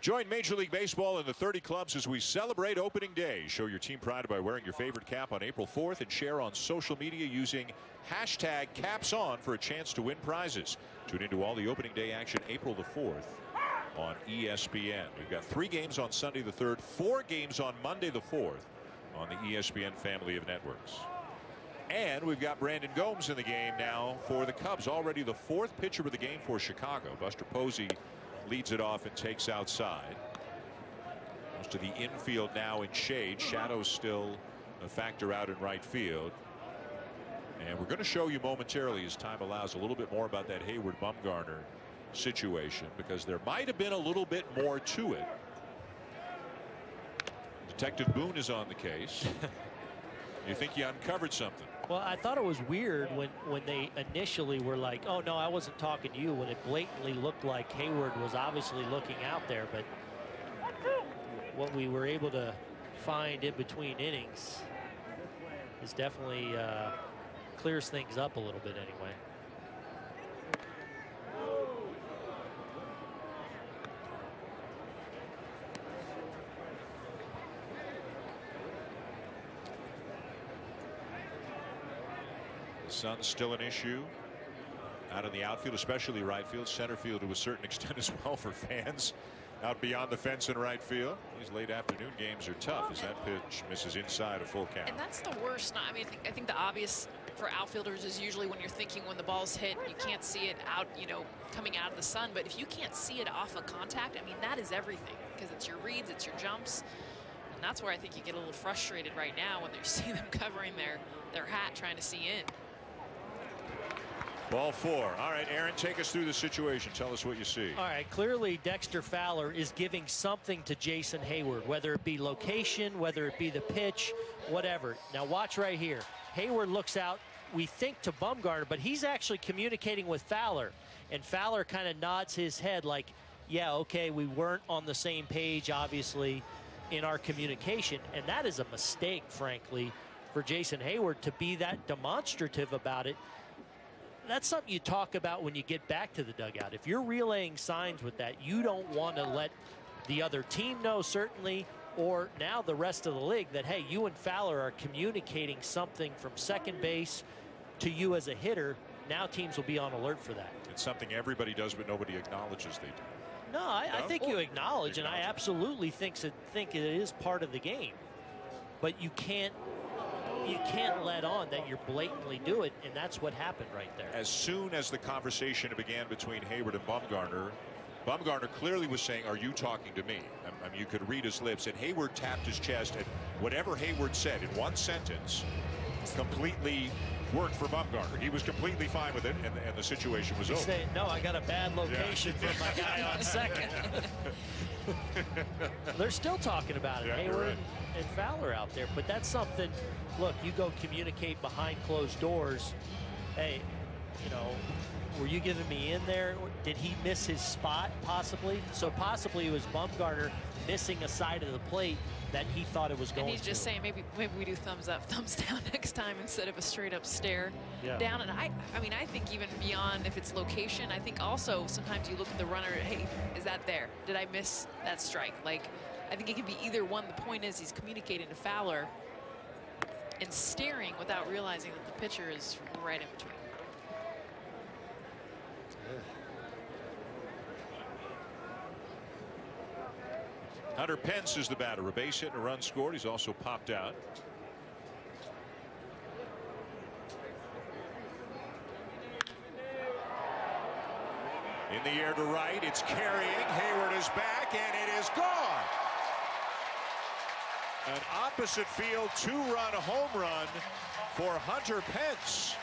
Join Major League Baseball and the 30 clubs as we celebrate opening day. Show your team pride by wearing your favorite cap on April 4th and share on social media using #CapsOn for a chance to win prizes. Tune into all the opening day action April the 4th on ESPN. We've got 3 games on Sunday the 3rd, 4 games on Monday the 4th on the ESPN family of networks. And we've got Brandon Gomes in the game now for the Cubs. Already the 4th pitcher of the game for Chicago. Buster Posey leads it off and takes outside. Most of the infield now in shade. Shadows still a factor out in right field. And we're going to show you momentarily, as time allows, a little bit more about that Hayward-Bumgarner situation, because there might have been a little bit more to it. Detective Boone is on the case. You think you uncovered something? Well, I thought it was weird when they initially were like, oh, no, I wasn't talking to you, when it blatantly looked like Hayward was obviously looking out there. But what we were able to find in between innings is definitely clears things up a little bit anyway. Sun's still an issue out in the outfield, especially right field. Center field to a certain extent as well for fans out beyond the fence in right field. These late afternoon games are tough as that pitch misses inside a full count. And that's the worst. I mean, I think the obvious for outfielders is usually when you're thinking when the ball's hit, you can't see it out, coming out of the sun. But if you can't see it off of contact, I mean, that is everything, because it's your reads, it's your jumps. And that's where I think you get a little frustrated right now when you see them covering their hat trying to see in. Ball 4. All right, Aaron, take us through the situation. Tell us what you see. All right, clearly Dexter Fowler is giving something to Jason Hayward, whether it be location, whether it be the pitch, whatever. Now watch right here. Hayward looks out, we think, to Bumgarner, but he's actually communicating with Fowler. And Fowler kind of nods his head like, yeah, okay, we weren't on the same page, obviously, in our communication. And that is a mistake, frankly, for Jason Hayward to be that demonstrative about it. That's something you talk about when you get back to the dugout. If you're relaying signs with that, you don't want to let the other team know, certainly, or now the rest of the league, that, hey, you and Fowler are communicating something from second base to you as a hitter. Now teams will be on alert for that. It's something everybody does, but nobody acknowledges they do. No, I think you acknowledge, and I absolutely think it is part of the game. But you can't let on that you're blatantly do it, and that's what happened right there. As soon as the conversation began between Hayward and Bumgarner clearly was saying, are you talking to me? I mean, you could read his lips, and Hayward tapped his chest, and whatever Hayward said in one sentence completely worked for Bumgarner. He was completely fine with it, and the situation was over. Saying, no, I got a bad location for my guy on second. They're still talking about it, yeah, Hayward right. and Fowler out there. But that's something, look, you go communicate behind closed doors. Hey, were you giving me in there? Did he miss his spot, possibly? So possibly it was Bumgarner missing a side of the plate that he thought it was going to. And he's just saying, maybe we do thumbs up, thumbs down next time instead of a straight up stare down. And I mean, I think even beyond if it's location, I think also sometimes you look at the runner, hey, is that there? Did I miss that strike? Like, I think it can be either one. The point is he's communicating to Fowler and staring without realizing that the pitcher is right in between. Hunter Pence is the batter. A base hit and a run scored. He's also popped out. In the air to right. It's carrying. Hayward is back, and it is gone. An opposite field 2-run home run for Hunter Pence.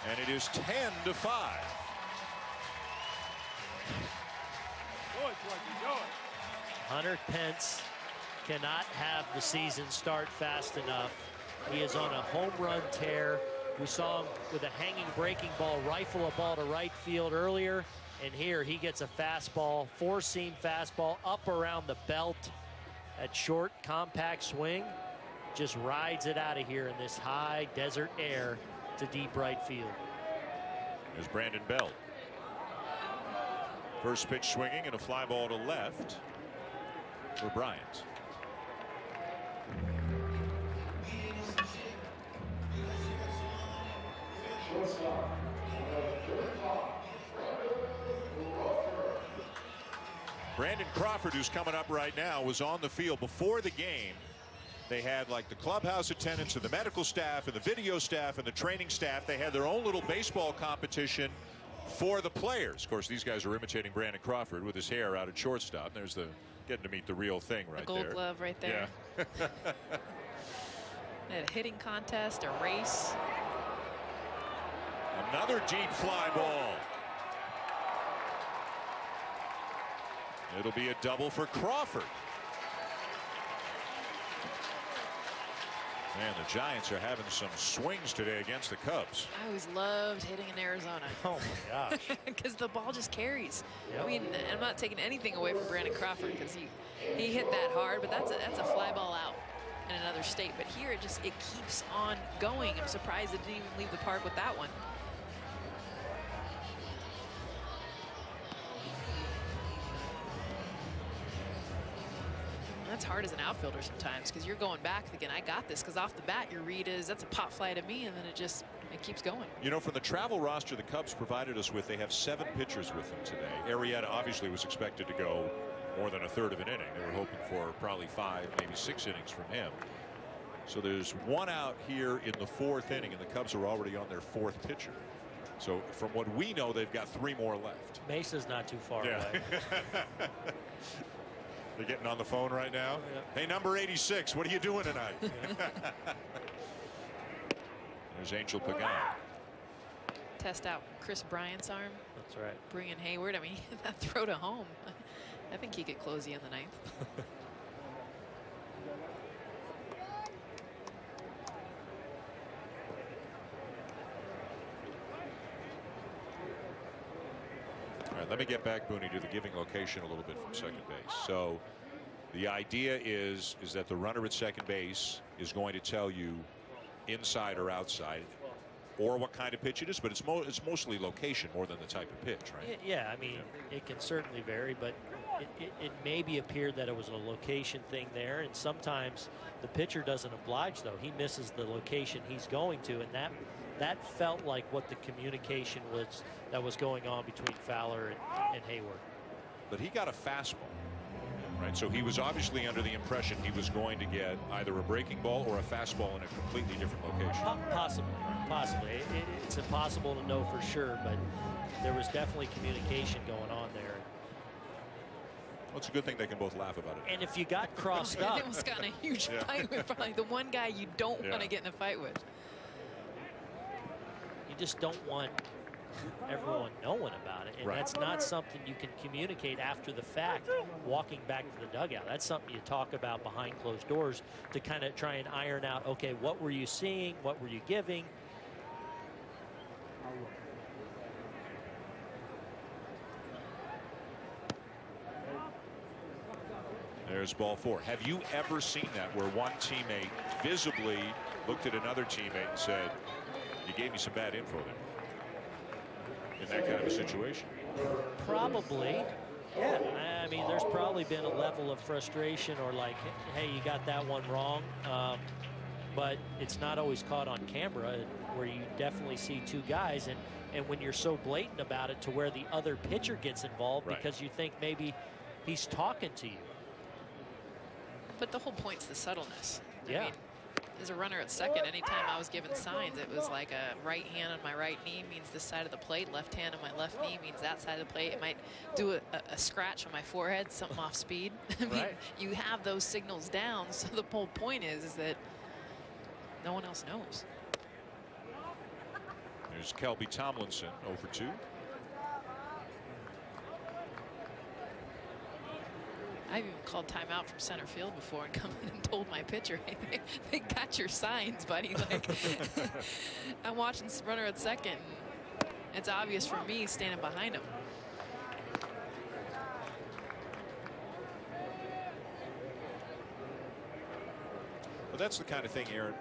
And it is 10-5. Hunter Pence cannot have the season start fast enough. He is on a home run tear. We saw him with a hanging breaking ball rifle a ball to right field earlier, and here he gets a fastball, four-seam fastball up around the belt. That short, compact swing just rides it out of here in this high desert air to deep right field. There's Brandon Belt. First pitch swinging and a fly ball to left for Bryant. Brandon Crawford, who's coming up right now, was on the field before the game. They had like the clubhouse attendants and the medical staff and the video staff and the training staff. They had their own little baseball competition for the players. Of course, these guys are imitating Brandon Crawford with his hair out at shortstop. There's the getting to meet the real thing right there. The gold glove right there. Yeah. They had a hitting contest, a race. Another deep fly ball. It'll be a double for Crawford. Man, the Giants are having some swings today against the Cubs. I always loved hitting in Arizona. Oh my gosh. Because the ball just carries. Yep. I mean, I'm not taking anything away from Brandon Crawford because he hit that hard, but that's a fly ball out in another state. But here it keeps on going. I'm surprised it didn't even leave the park with that one. That's hard as an outfielder sometimes because you're going back thinking, I got this, because off the bat your read is that's a pop fly to me, and then it keeps going. You know, from the travel roster the Cubs provided us with, they have 7 pitchers with them today. Arrieta obviously was expected to go more than a third of an inning. They were hoping for probably 5, maybe 6 innings from him. So there's 1 out here in the 4th inning, and the Cubs are already on their 4th pitcher. So from what we know, they've got 3 more left. Mesa's not too far away. They're getting on the phone right now. Yeah. Hey, number 86, what are you doing tonight? There's Angel Pagan. Test out Chris Bryant's arm. That's right. Bring in Hayward. I mean, that throw to home. I think he could close you in the 9th. All right, let me get back, Booney, to the giving location a little bit from second base. So the idea is that the runner at second base is going to tell you inside or outside, or what kind of pitch it is, but it's mostly location more than the type of pitch, right? Yeah, I mean, it can certainly vary, but it maybe appeared that it was a location thing there, and sometimes the pitcher doesn't oblige, though. He misses the location he's going to, and that felt like what the communication was that was going on between Fowler and Hayward. But he got a fastball, right? So he was obviously under the impression he was going to get either a breaking ball or a fastball in a completely different location. Possibly. It's impossible to know for sure, but there was definitely communication going on there. Well, it's a good thing they can both laugh about it. And if you got crossed up, it almost got in a huge fight with probably the one guy you don't want to get in a fight with. You just don't want everyone knowing about it, and that's not something you can communicate after the fact walking back to the dugout. That's something you talk about behind closed doors to kind of try and iron out, okay, what were you seeing, what were you giving. There's ball 4. Have you ever seen that where one teammate visibly looked at another teammate and said, you gave me some bad info there? In that kind of a situation? Probably. Yeah, I mean, there's probably been a level of frustration or like, hey, you got that one wrong. But it's not always caught on camera, where you definitely see 2 guys. And when you're so blatant about it to where the other pitcher gets involved because you think maybe he's talking to you. But the whole point's the subtleness. Yeah. I mean, as a runner at second, anytime I was given signs, it was like a right hand on my right knee means this side of the plate, left hand on my left knee means that side of the plate. It might do a scratch on my forehead, something off speed. I mean, you have those signals down, so the whole point is that no one else knows. There's Kelby Tomlinson, 0 for 2. I've even called timeout from center field before and come in and told my pitcher, hey, they got your signs, buddy. Like, I'm watching runner at second. And it's obvious for me standing behind him. Well, that's the kind of thing, Aaron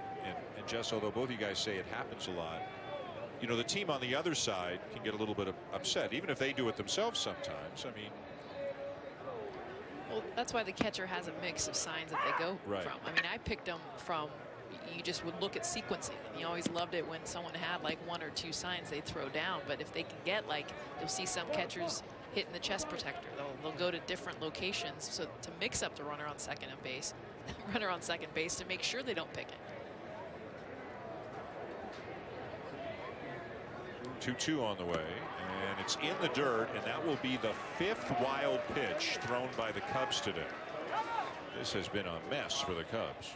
and Jess, although both of you guys say it happens a lot, you know, the team on the other side can get a little bit upset, even if they do it themselves sometimes. I mean, well, that's why the catcher has a mix of signs that they go from. I mean, I picked them from, you just would look at sequencing, and you always loved it when someone had like 1 or 2 signs they'd throw down. But if they can get, like, you'll see some catchers hitting the chest protector. They'll go to different locations so to mix up the runner on second base to make sure they don't pick it. 2-2 on the way, and it's in the dirt, and that will be the 5th wild pitch thrown by the Cubs today. This has been a mess for the Cubs.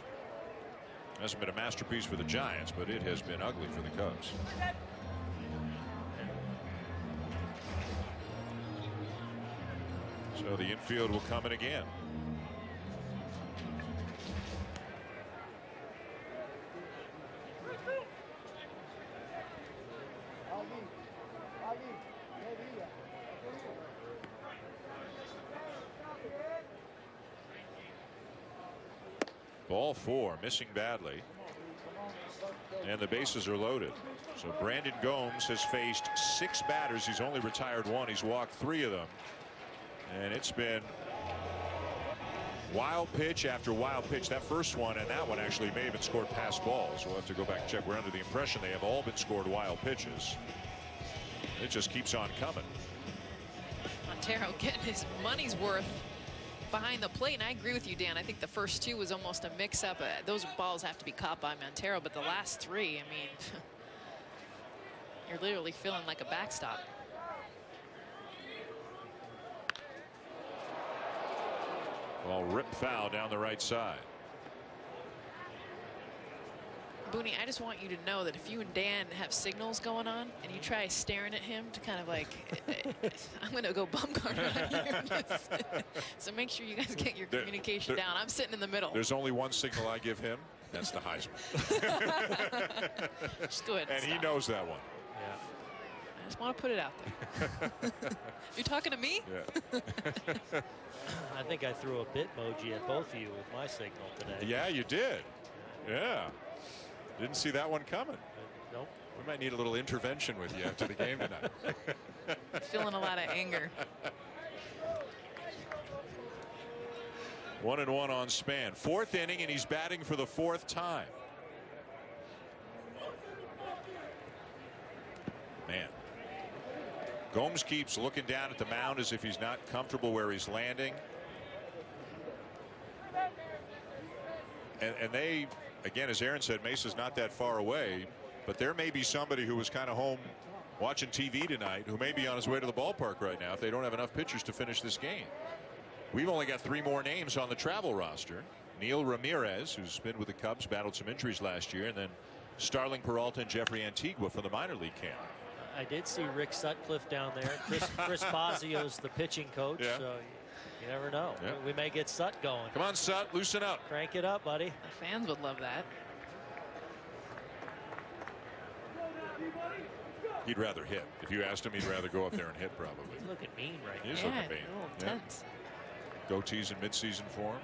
Hasn't been a masterpiece for the Giants, but it has been ugly for the Cubs. So the infield will come in again. Ball 4, missing badly, and the bases are loaded. So Brandon Gomes has faced 6 batters. He's only retired 1. He's walked 3 of them, and it's been wild pitch after wild pitch. That first one and that one actually may have been scored past balls. We'll have to go back and check. We're under the impression they have all been scored wild pitches. It just keeps on coming. Montero getting his money's worth behind the plate, and I agree with you, Dan. I think the first 2 was almost a mix-up. Those balls have to be caught by Montero, but the last 3, I mean, you're literally feeling like a backstop. Ball ripped foul down the right side. Booney, I just want you to know that if you and Dan have signals going on and you try staring at him to kind of like, I'm going to go Bumgarner on you. So make sure you guys get your communication down. I'm sitting in the middle. There's only one signal I give him. That's the Heisman. Just go ahead. And he knows that one. Yeah. I just want to put it out there. You talking to me? Yeah. I think I threw a Bitmoji at both of you with my signal today. Yeah, you did. Yeah. Didn't see that one coming. Nope. We might need a little intervention with you after the game tonight. Feeling a lot of anger. 1-1 on Span. 4th inning, and he's batting for the 4th time. Man. Gomes keeps looking down at the mound as if he's not comfortable where he's landing. And they, again, as Aaron said, Mesa's not that far away, but there may be somebody who was kind of home watching TV tonight who may be on his way to the ballpark right now if they don't have enough pitchers to finish this game. We've only got 3 more names on the travel roster. Neil Ramirez, who's been with the Cubs, battled some injuries last year, and then Starling Peralta and Jeffrey Antigua from the minor league camp. I did see Rick Sutcliffe down there. Chris Bosio's the pitching coach, so you never know. Yeah. We may get Sut going. Come on, Sut, loosen up. Crank it up, buddy. The fans would love that. He'd rather hit. If you asked him, he'd rather go up there and hit, probably. He's looking mean right now. He's looking mean. A little tense. Goatees in midseason form.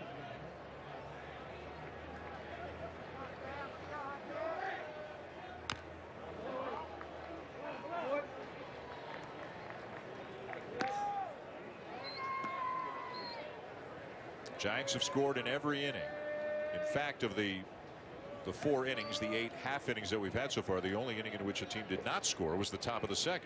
Giants have scored in every inning. In fact, of the 4 innings, the 8 half innings that we've had so far, the only inning in which a team did not score was the top of the 2nd.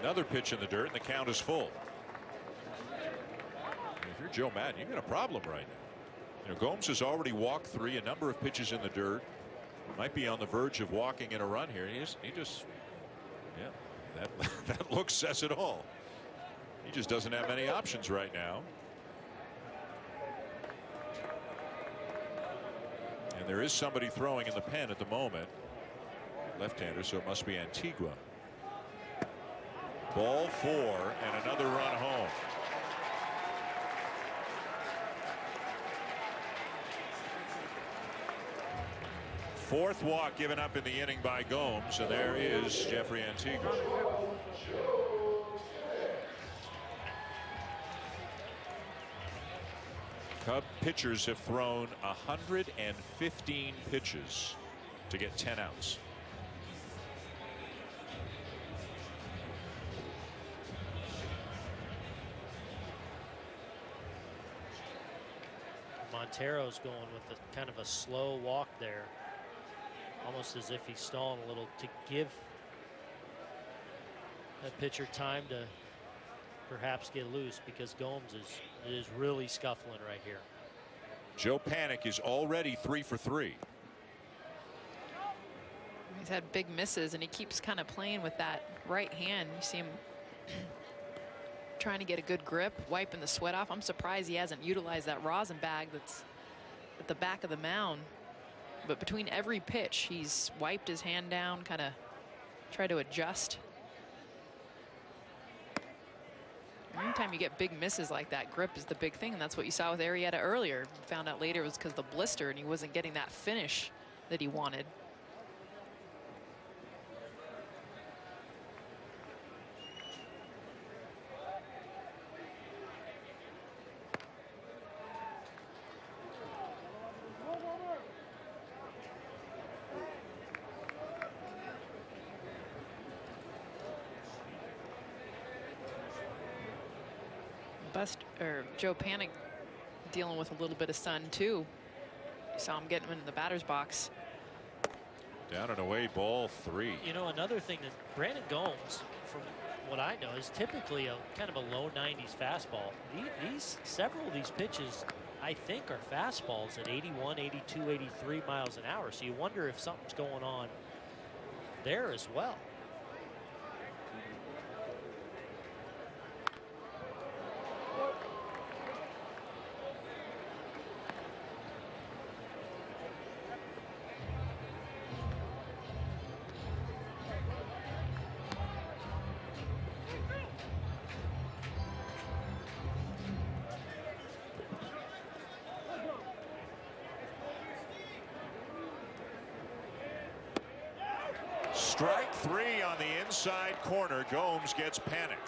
Another pitch in the dirt, and the count is full. If you're Joe Madden, you've got a problem right now. You know, Gomes has already walked 3, a number of pitches in the dirt. Might be on the verge of walking in a run here. He just, yeah, that look says it all. He just doesn't have many options right now. And there is somebody throwing in the pen at the moment. Left-hander, so it must be Antigua. Ball 4 and another run home. Fourth walk given up in the inning by Gomes, and there is Jeffrey Antigua. Cub pitchers have thrown 115 pitches to get 10 outs. Montero's going with a kind of a slow walk there, almost as if he's stalling a little to give that pitcher time to perhaps get loose, because Gomes is really scuffling right here. Joe Panik is already 3 for 3. He's had big misses, and he keeps kind of playing with that right hand. You see him trying to get a good grip, wiping the sweat off. I'm surprised he hasn't utilized that rosin bag that's at the back of the mound. But between every pitch, he's wiped his hand down, kind of tried to adjust. Anytime you get big misses like that, grip is the big thing, and that's what you saw with Arrieta earlier. Found out later it was because of the blister, and he wasn't getting that finish that he wanted. Joe Panik dealing with a little bit of sun too. You saw him getting him in the batter's box. Down and away, ball 3. You know, another thing that Brandon Gomes, from what I know, is typically a kind of a low 90s fastball. Several of these pitches, I think, are fastballs at 81, 82, 83 miles an hour. So you wonder if something's going on there as well. Strike 3 on the inside corner. Gomes gets Panik.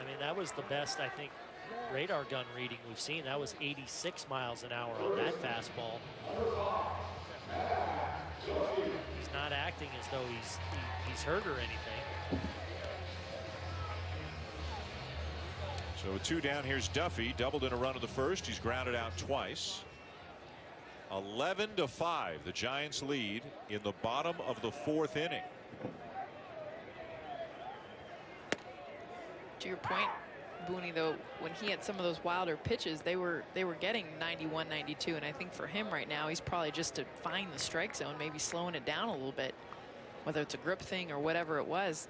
I mean, that was the best, I think, radar gun reading we've seen. That was 86 miles an hour on that fastball. He's not acting as though he's hurt or anything. So with 2 down, here's Duffy. Doubled in a run of the first. He's grounded out twice. 11-5, the Giants lead in the bottom of the 4th inning. To your point, Booney, though, when he had some of those wilder pitches, they were getting 91, 92, and I think for him right now, he's probably just to find the strike zone, maybe slowing it down a little bit, whether it's a grip thing or whatever it was.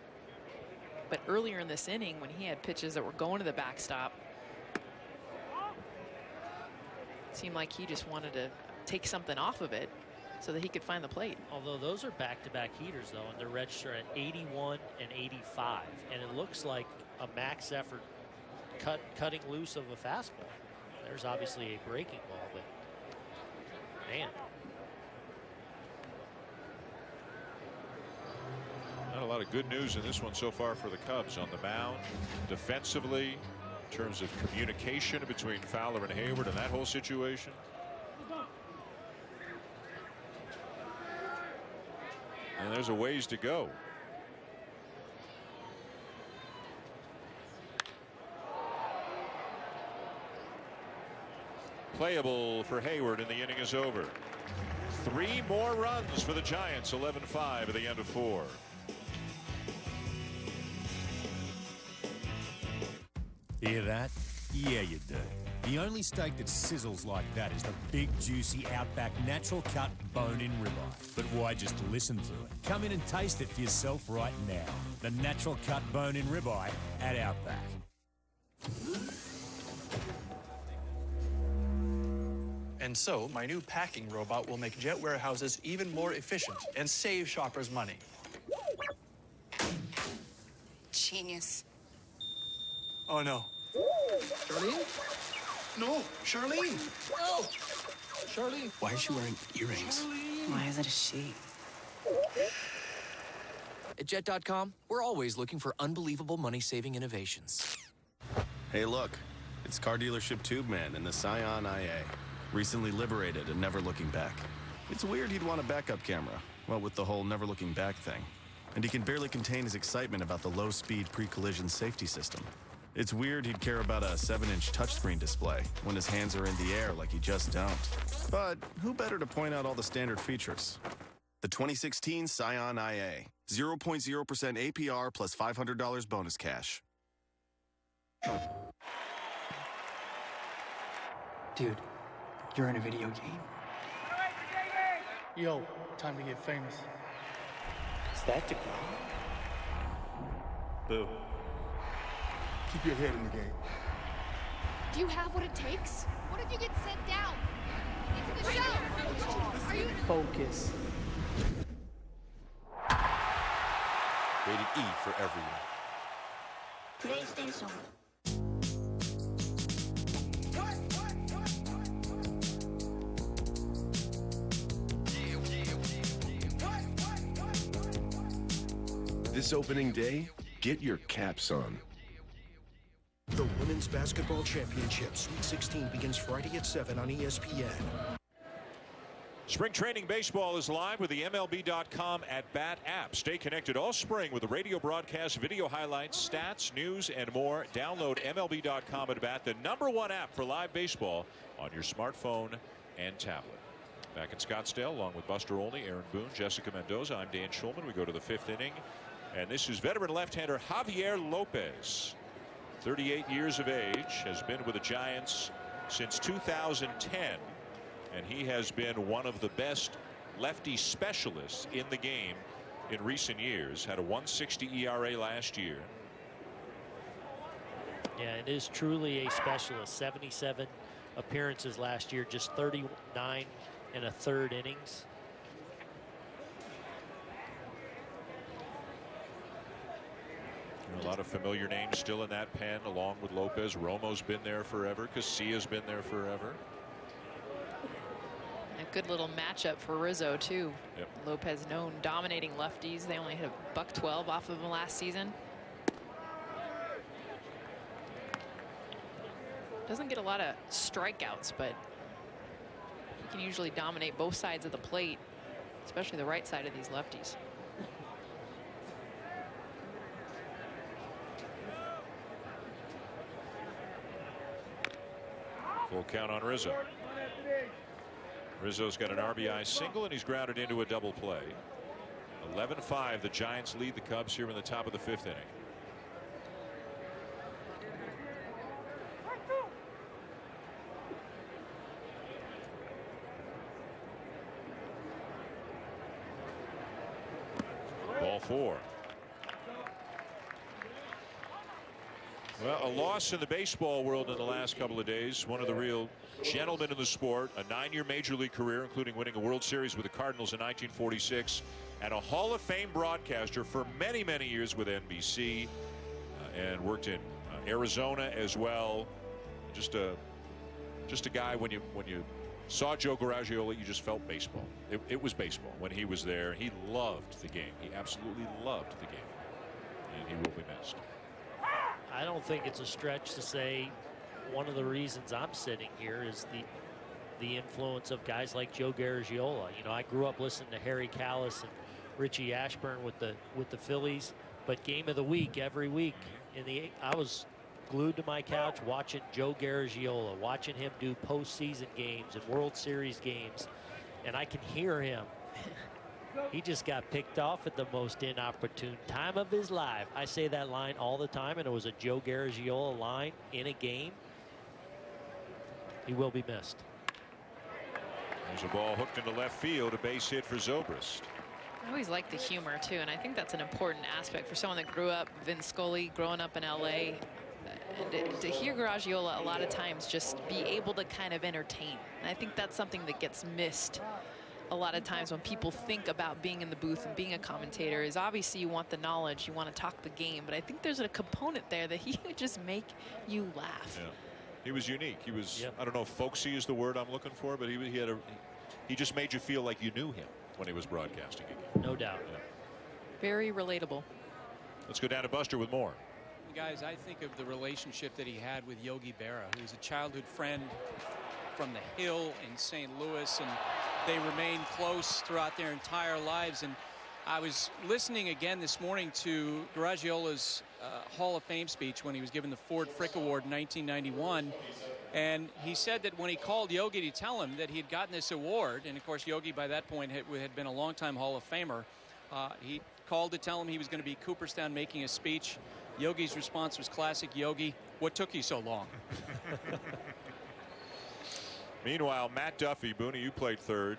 But earlier in this inning, when he had pitches that were going to the backstop, it seemed like he just wanted to take something off of it so that he could find the plate. Although those are back-to-back heaters, though, and they're registered at 81 and 85, and it looks like a max effort cutting loose of a fastball. There's obviously a breaking ball, but man, not a lot of good news in this one so far for the Cubs. On the mound, defensively, in terms of communication between Fowler and Hayward and that whole situation. And there's a ways to go. Playable for Hayward, and the inning is over. 3 more runs for the Giants. 11-5 at the end of 4. Hear that? Yeah, you do. The only steak that sizzles like that is the big, juicy Outback natural cut bone-in ribeye. But why just listen to it? Come in and taste it for yourself right now. The natural cut bone-in ribeye at Outback. And so, my new packing robot will make jet warehouses even more efficient and save shoppers money. Genius. Oh, no. Charlene? No, Charlene! No! Charlene! Why is she wearing earrings? Charlene. Why is it a she? At Jet.com, we're always looking for unbelievable money-saving innovations. Hey, look. It's car dealership tube man in the Scion IA. Recently liberated and never looking back. It's weird he'd want a backup camera, well, with the whole never looking back thing. And he can barely contain his excitement about the low-speed pre-collision safety system. It's weird he'd care about a 7-inch touchscreen display when his hands are in the air like you just don't. But who better to point out all the standard features? The 2016 Scion IA. 0.0% APR plus $500 bonus cash. Dude, you're in a video game. Yo, time to get famous. Is that the Boo. Keep your head in the game. Do you have what it takes? What if you get sent down? Into the show! Are you... Focus. Rated E for everyone. PlayStation. This opening day, get your caps on. The Women's Basketball Championship Sweet 16 begins Friday at 7 on ESPN. Spring training baseball is live with the MLB.com at-bat app. Stay connected all spring with the radio broadcast, video highlights, stats, news, and more. Download MLB.com at-bat, the #1 app for live baseball on your smartphone and tablet. Back in Scottsdale, along with Buster Olney, Aaron Boone, Jessica Mendoza, I'm Dan Schulman. We go to the 5th inning, and this is veteran left-hander Javier Lopez. 38 years of age, has been with the Giants since 2010. And he has been one of the best lefty specialists in the game in recent years. Had a 1.60 ERA last year. Yeah, it is truly a specialist. 77 appearances last year, just 39 1/3 innings. A lot of familiar names still in that pen, along with Lopez. Romo's been there forever. Casillas been there forever. A good little matchup for Rizzo too. Yep. Lopez known dominating lefties. They only hit a $112 off of him last season. Doesn't get a lot of strikeouts, but he can usually dominate both sides of the plate, especially the right side of these lefties. Full count on Rizzo. Rizzo's got an RBI single, and he's grounded into a double play. 11-5. The Giants lead the Cubs here in the top of the 5th inning. Ball 4. Well, a loss in the baseball world in the last couple of days. One of the real gentlemen in the sport, a 9-year major league career, including winning a World Series with the Cardinals in 1946, and a Hall of Fame broadcaster for many, many years with NBC, and worked in Arizona as well. Just a guy, when you saw Joe Garagiola, you just felt baseball. It was baseball when he was there. He loved the game. He absolutely loved the game, and he will be missed. I don't think it's a stretch to say one of the reasons I'm sitting here is the influence of guys like Joe Garagiola. You know, I grew up listening to Harry Kalas and Richie Ashburn with the Phillies, but game of the week every week I was glued to my couch watching Joe Garagiola, watching him do postseason games and World Series games, and I can hear him. He just got picked off at the most inopportune time of his life. I say that line all the time, and it was a Joe Garagiola line in a game. He will be missed. There's a ball hooked into left field, a base hit for Zobrist. I always like the humor too, and I think that's an important aspect for someone that grew up, Vin Scully, growing up in LA. And to hear Garagiola a lot of times just be able to kind of entertain. And I think that's something that gets missed a lot of times when people think about being in the booth and being a commentator. Is obviously you want the knowledge, you want to talk the game, but I think there's a component there that he would just make you laugh. Yeah. He was unique. He was, I don't know if folksy is the word I'm looking for, but he just made you feel like you knew him when he was broadcasting again. No doubt. Yeah. Very relatable. Let's go down to Buster with more. guys, I think of the relationship that he had with Yogi Berra, who was a childhood friend from the Hill in St. Louis, and they remained close throughout their entire lives. And I was listening again this morning to Garagiola's Hall of Fame speech when he was given the Ford Frick Award in 1991. And he said that when he called Yogi to tell him that he had gotten this award, and of course Yogi by that point had been a longtime Hall of Famer, he called to tell him he was going to be Cooperstown making a speech. Yogi's response was classic Yogi, "What took you so long?" Meanwhile, Matt Duffy, Booney, you played third.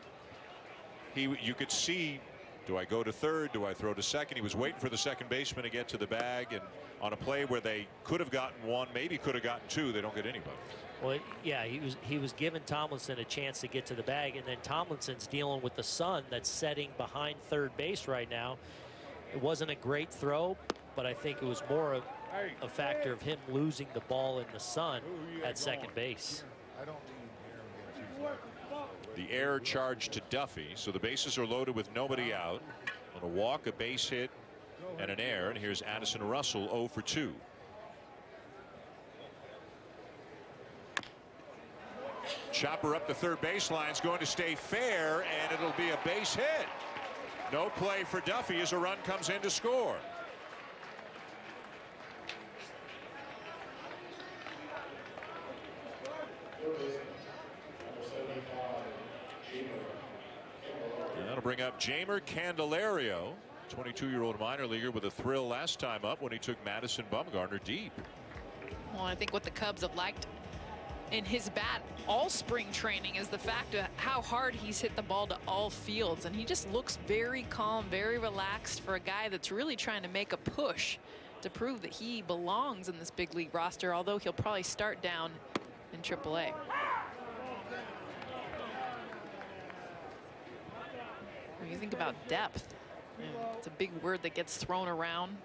You could see, do I go to third? Do I throw to second? He was waiting for the second baseman to get to the bag, and on a play where they could have gotten one, maybe could have gotten two, they don't get anybody. Well, yeah, he was giving Tomlinson a chance to get to the bag, and then Tomlinson's dealing with the sun that's setting behind third base right now. It wasn't a great throw, but I think it was more a factor of him losing the ball in the sun at second base. The air charge to Duffy, so the bases are loaded with nobody out. On a walk, a base hit, and an error. And here's Addison Russell 0 for 2. Chopper up the third baseline is going to stay fair, and it'll be a base hit. No play for Duffy as a run comes in to score. That'll bring up Jeimer Candelario, 22-year-old minor leaguer with a thrill last time up when he took Madison Bumgarner deep. Well, I think what the Cubs have liked in his bat all spring training is the fact of how hard he's hit the ball to all fields, and he just looks very calm, very relaxed for a guy that's really trying to make a push to prove that he belongs in this big league roster, although he'll probably start down in AAA. When you think about depth, it's a big word that gets thrown around.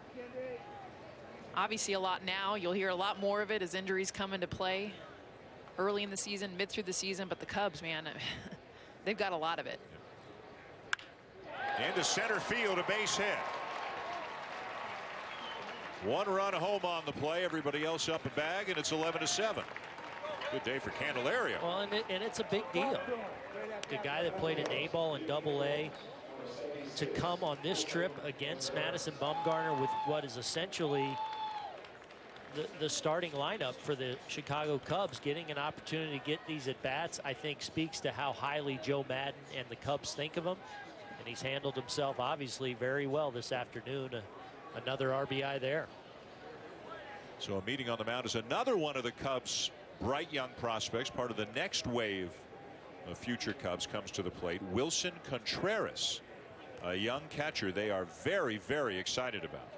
Obviously a lot now. You'll hear a lot more of it as injuries come into play early in the season, mid through the season, but the Cubs, man, they've got a lot of it. Into center field, a base hit. One run home on the play, everybody else up a bag, and it's 11-7. Good day for Candelario. Well, and it's a big deal. The guy that played in A-ball and Double-A to come on this trip against Madison Bumgarner with what is essentially the starting lineup for the Chicago Cubs, getting an opportunity to get these at-bats, I think speaks to how highly Joe Madden and the Cubs think of him. And he's handled himself obviously very well this afternoon. Another RBI there. So a meeting on the mound is another one of the Cubs' bright young prospects, part of the next wave of future Cubs, comes to the plate. Wilson Contreras, a young catcher they are very, very excited about.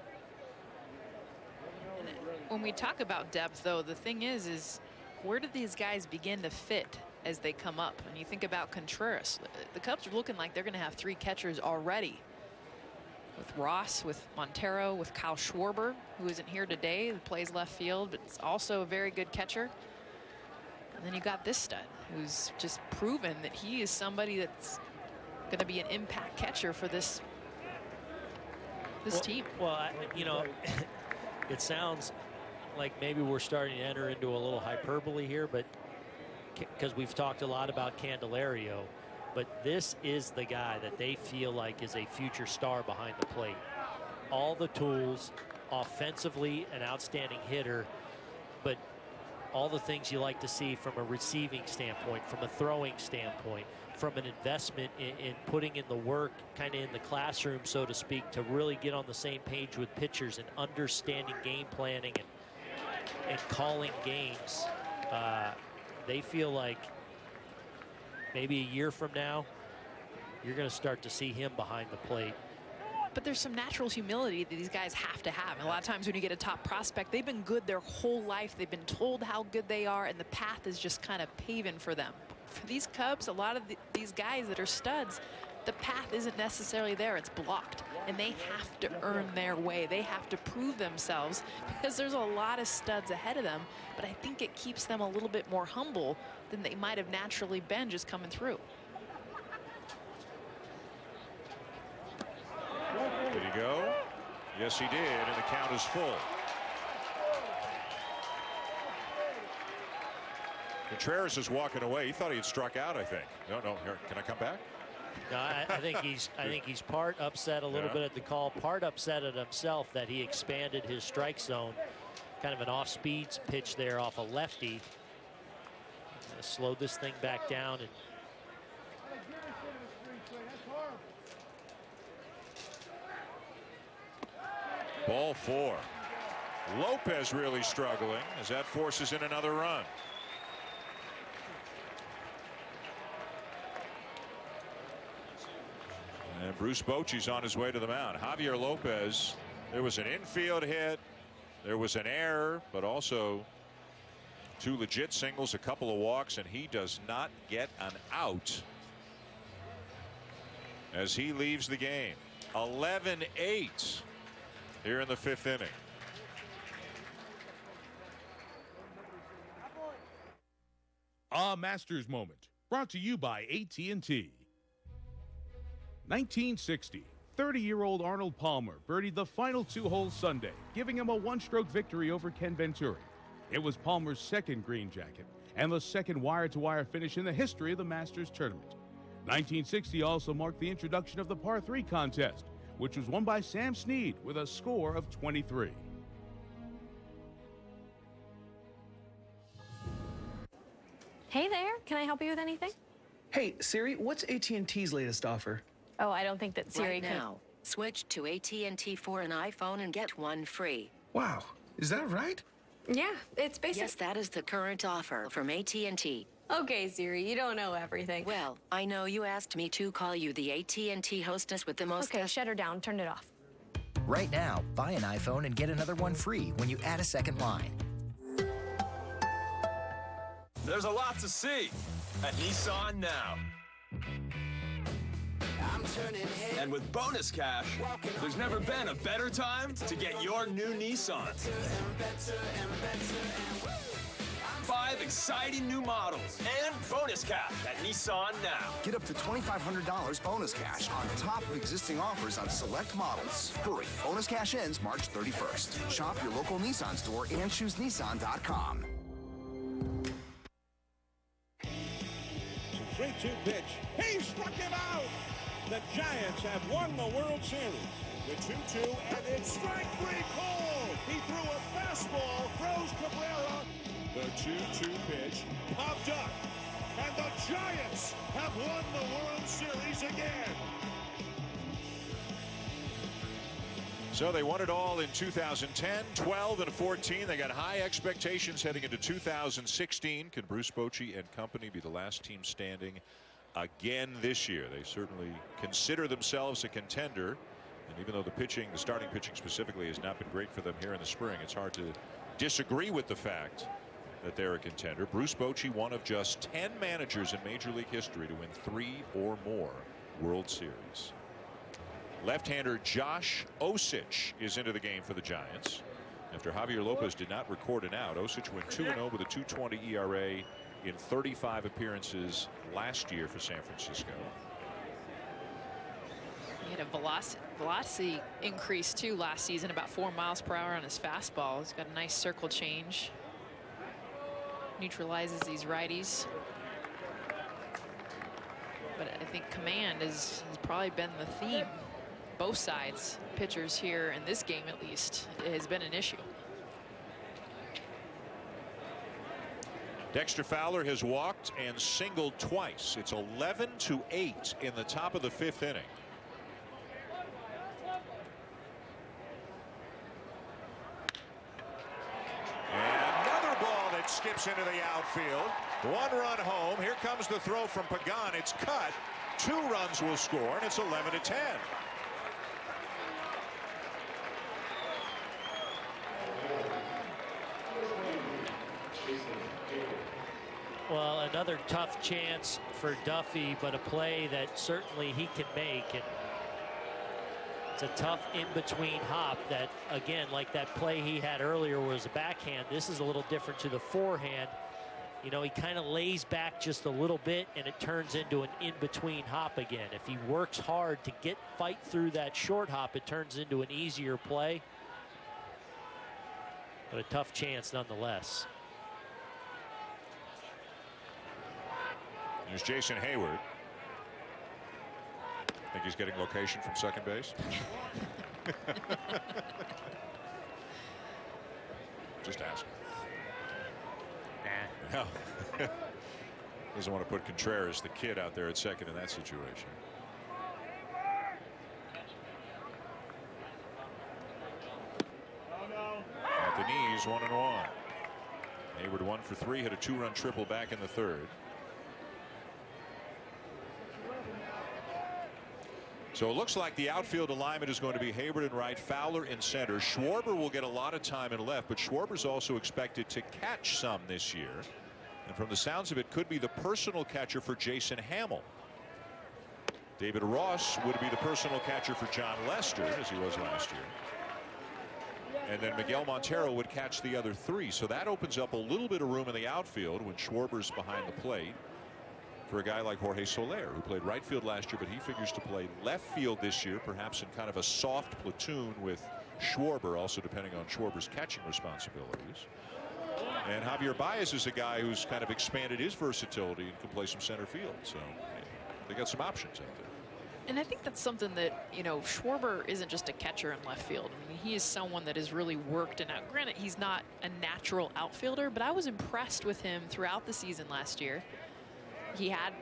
When we talk about depth, though, the thing is where do these guys begin to fit as they come up? And you think about Contreras, the Cubs are looking like they're going to have 3 catchers already. With Ross, with Montero, with Kyle Schwarber, who isn't here today, who plays left field, but it's also a very good catcher. And then you got this stud, who's just proven that he is somebody that's going to be an impact catcher for this team. Well, you know, it sounds like maybe we're starting to enter into a little hyperbole here, but because we've talked a lot about Candelario, but this is the guy that they feel like is a future star behind the plate. All the tools, offensively an outstanding hitter, but all the things you like to see from a receiving standpoint, from a throwing standpoint, from an investment in putting in the work kind of in the classroom, so to speak, to really get on the same page with pitchers and understanding game planning and calling games. They feel like maybe a year from now, you're going to start to see him behind the plate. But there's some natural humility that these guys have to have. And a lot of times when you get a top prospect, they've been good their whole life. They've been told how good they are, and the path is just kind of paven for them. For these Cubs, a lot of these guys that are studs, the path isn't necessarily there. It's blocked, and they have to earn their way. They have to prove themselves because there's a lot of studs ahead of them. But I think it keeps them a little bit more humble than they might have naturally been just coming through. Did he go? Yes, he did, and the count is full. Contreras is walking away. He thought he had struck out, I think. No, here, can I come back? No, I think he's part upset a little bit at the call, part upset at himself that he expanded his strike zone. Kind of an off-speed pitch there off a lefty. Slowed this thing back down. And ball 4. Lopez really struggling as that forces in another run. And Bruce Bochy's on his way to the mound. Javier Lopez, there was an infield hit, there was an error, but also 2 legit singles, a couple of walks, and he does not get an out as he leaves the game. 11-8 here in the 5th inning. A Masters Moment, brought to you by AT&T. 1960, 30-year-old Arnold Palmer birdied the final 2 holes Sunday, giving him a 1-stroke victory over Ken Venturi. It was Palmer's 2nd green jacket and the 2nd wire-to-wire finish in the history of the Masters tournament. 1960 also marked the introduction of the par 3 contest, which was won by Sam Snead with a score of 23. Hey there, can I help you with anything? Hey, Siri, what's AT&T's latest offer? Oh, I don't think that Siri right now, switch to AT&T for an iPhone and get 1 free. Wow, is that right? Yeah, it's basic. Yes, that is the current offer from AT&T. Okay, Siri, you don't know everything. Well, I know you asked me to call you the AT&T hostess with the most... Okay, shut her down. Turn it off. Right now, buy an iPhone and get another 1 free when you add a 2nd line. There's a lot to see at Nissan now. And with bonus cash, there's never been a better time to get your new Nissan. 5 exciting new models and bonus cash at Nissan now. Get up to $2,500 bonus cash on top of existing offers on select models. Hurry, bonus cash ends March 31st. Shop your local Nissan store and choose Nissan.com. 3-2 pitch. He struck him out. The Giants have won the World Series. The 2-2, and it's strike 3 call. He threw a fastball, throws Cabrera. The 2-2 pitch popped up, and the Giants have won the World Series again. So they won it all in 2010, 12, and 14. They got high expectations heading into 2016. Can Bruce Bochy and company be the last team standing again this year? They certainly consider themselves a contender. And even though the starting pitching specifically has not been great for them here in the spring, it's hard to disagree with the fact that they're a contender. Bruce Bochy, one of just 10 managers in Major League history to win 3 or more World Series. Left-hander Josh Osich is into the game for the Giants. After Javier Lopez did not record an out, Osich went 2-0 with a 2.20 ERA in 35 appearances last year for San Francisco. He had a velocity increase too last season, about 4 miles per hour on his fastball. He's got a nice circle change. Neutralizes these righties. But I think command has probably been the theme. Both sides, pitchers here in this game at least, has been an issue. Dexter Fowler has walked and singled twice. It's 11-8 in the top of the 5th inning. And another ball that skips into the outfield. 1 run home. Here comes the throw from Pagan. It's cut. 2 runs will score, and it's 11-10. Well, another tough chance for Duffy, but a play that certainly he can make. And it's a tough in-between hop that, again, like that play he had earlier was a backhand. This is a little different to the forehand. You know, he kind of lays back just a little bit, and it turns into an in-between hop again. If he works hard to fight through that short hop, it turns into an easier play. But a tough chance nonetheless. There's Jason Hayward. Think he's getting location from second base? Just asking. Nah. No. Doesn't want to put Contreras, the kid, out there at second in that situation. At the knees, 1-1. Hayward 1 for 3, hit a 2-run triple back in the third. So it looks like the outfield alignment is going to be Hayward in right, Fowler in center. Schwarber will get a lot of time in left, but Schwarber's also expected to catch some this year. And from the sounds of it, could be the personal catcher for Jason Hamill. David Ross would be the personal catcher for John Lester, as he was last year. And then Miguel Montero would catch the other 3. So that opens up a little bit of room in the outfield when Schwarber's behind the plate for a guy like Jorge Soler, who played right field last year, but he figures to play left field this year, perhaps in kind of a soft platoon with Schwarber, also depending on Schwarber's catching responsibilities. And Javier Baez is a guy who's kind of expanded his versatility and can play some center field. So they got some options out there. And I think that's something that, you know, Schwarber isn't just a catcher in left field. I mean, he is someone that has really worked it out. Granted, he's not a natural outfielder, but I was impressed with him throughout the season last year. He had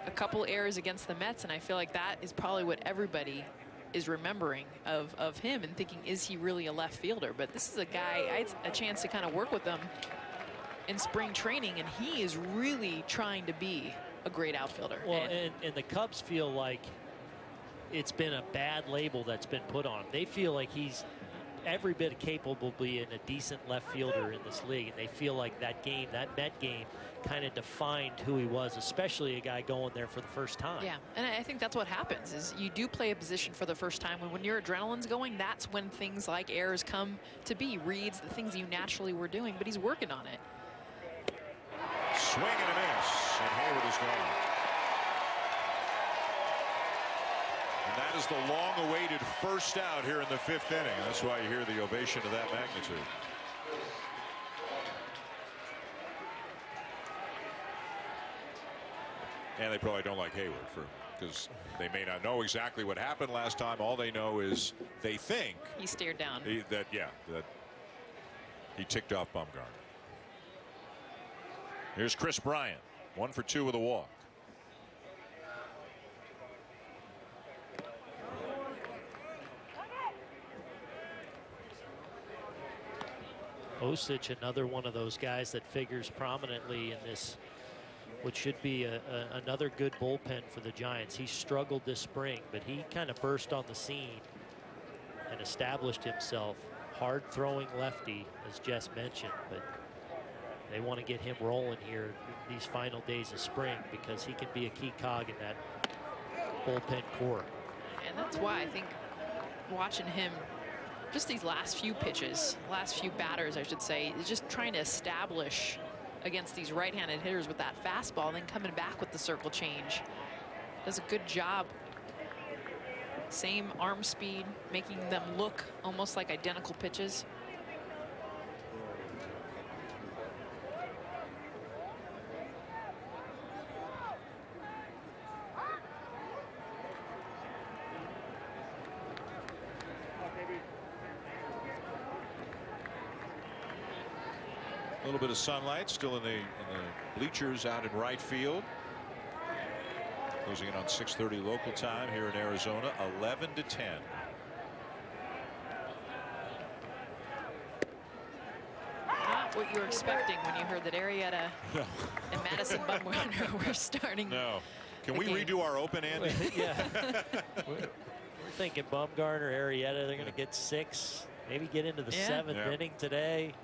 a couple errors against the Mets, and I feel like that is probably what everybody is remembering of him and thinking, is he really a left fielder? But this is a guy, I had a chance to kind of work with him in spring training, and he is really trying to be a great outfielder. Well, and the Cubs feel like it's been a bad label that's been put on him. They feel like he's every bit capable of being a decent left fielder in this league, and they feel like that game, that Met game, kind of defined who he was, especially a guy going there for the first time. Yeah, and I think that's what happens is you do play a position for the first time, and when your adrenaline's going, that's when things like errors come to be, reads, the things you naturally were doing, but he's working on it. Swing and a miss, and Hayward is gone. And that is the long-awaited first out here in the 5th inning. That's why you hear the ovation of that magnitude. And they probably don't like Hayward because they may not know exactly what happened last time. All they know is they think he stared down. That he ticked off Bumgarner. Here's Chris Bryant, 1 for 2 with a walk. Osich, another one of those guys that figures prominently in this, which should be another good bullpen for the Giants. He struggled this spring, but he kind of burst on the scene and established himself. Hard throwing lefty, as Jess mentioned, but they want to get him rolling here these final days of spring because he can be a key cog in that bullpen core. And that's why I think watching him just these last few pitches, last few batters, I should say, is just trying to establish against these right-handed hitters with that fastball, then coming back with the circle change. Does a good job. Same arm speed, making them look almost like identical pitches. A little bit of sunlight still in the bleachers out in right field. Closing in on 6:30 local time here in Arizona, 11-10. Not what you were expecting when you heard that Arrieta and Madison Bumgarner were starting. No. Can we redo our open, Andy? Yeah. We're thinking Bumgarner, Arrieta, they're going to get 6, maybe get into the 7th inning today.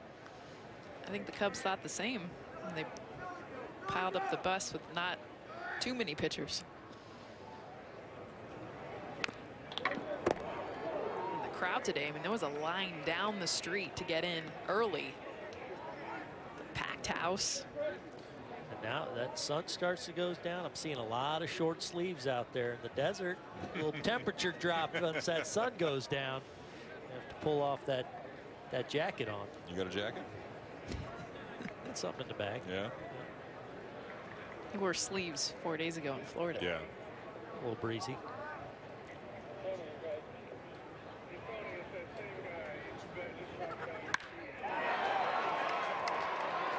I think the Cubs thought the same. And they piled up the bus with not too many pitchers. And the crowd today, I mean, there was a line down the street to get in early. The packed house. And now that sun starts to go down, I'm seeing a lot of short sleeves out there in the desert. A little temperature drop once that sun goes down. You have to pull off that jacket on. You got a jacket? Something in the bag. Yeah. He wore sleeves 4 days ago in Florida. Yeah. A little breezy.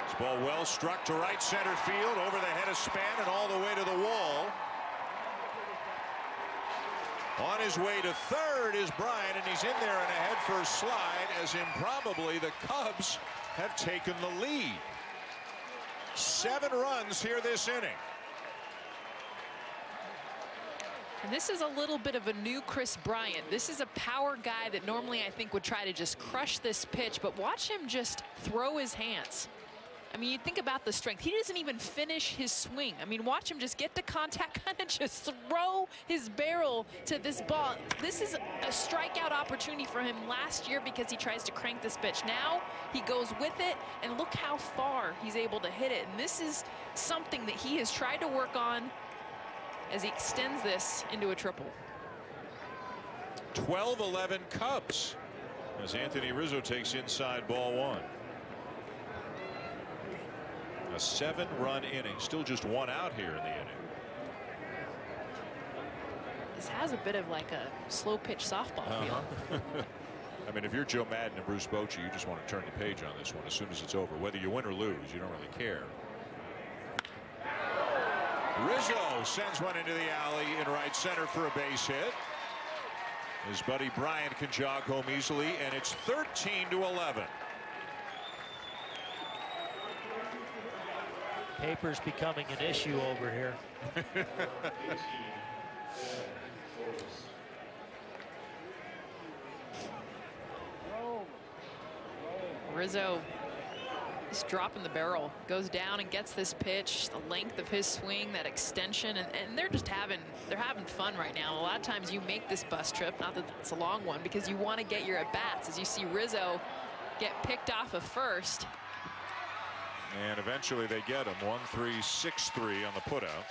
This ball well struck to right center field, over the head of Span and all the way to the wall. On his way to third is Bryant, and he's in there in a headfirst slide as improbably the Cubs have taken the lead. 7 runs here this inning. And this is a little bit of a new Chris Bryant. This is a power guy that normally I think would try to just crush this pitch, but watch him just throw his hands. I mean, you think about the strength. He doesn't even finish his swing. I mean, watch him just get to contact, kind of just throw his barrel to this ball. This is a strikeout opportunity for him last year because he tries to crank this pitch. Now he goes with it, and look how far he's able to hit it. And this is something that he has tried to work on as he extends this into a triple. 12-11 Cubs as Anthony Rizzo takes inside ball 1. A 7-run inning, still just 1 out here in the inning. This has a bit of like a slow pitch softball feel. I mean, if you're Joe Madden and Bruce Bochy, you just want to turn the page on this one as soon as it's over. Whether you win or lose, you don't really care. Rizzo sends one into the alley in right center for a base hit. His buddy Bryant can jog home easily, and it's 13-11. Paper's becoming an issue over here. Rizzo is dropping the barrel, goes down and gets this pitch, the length of his swing, that extension, and they're just having fun right now. A lot of times you make this bus trip, not that it's a long one, because you want to get your at-bats. As you see Rizzo get picked off of first. And eventually they get him 1-3, 6-3 on the putout.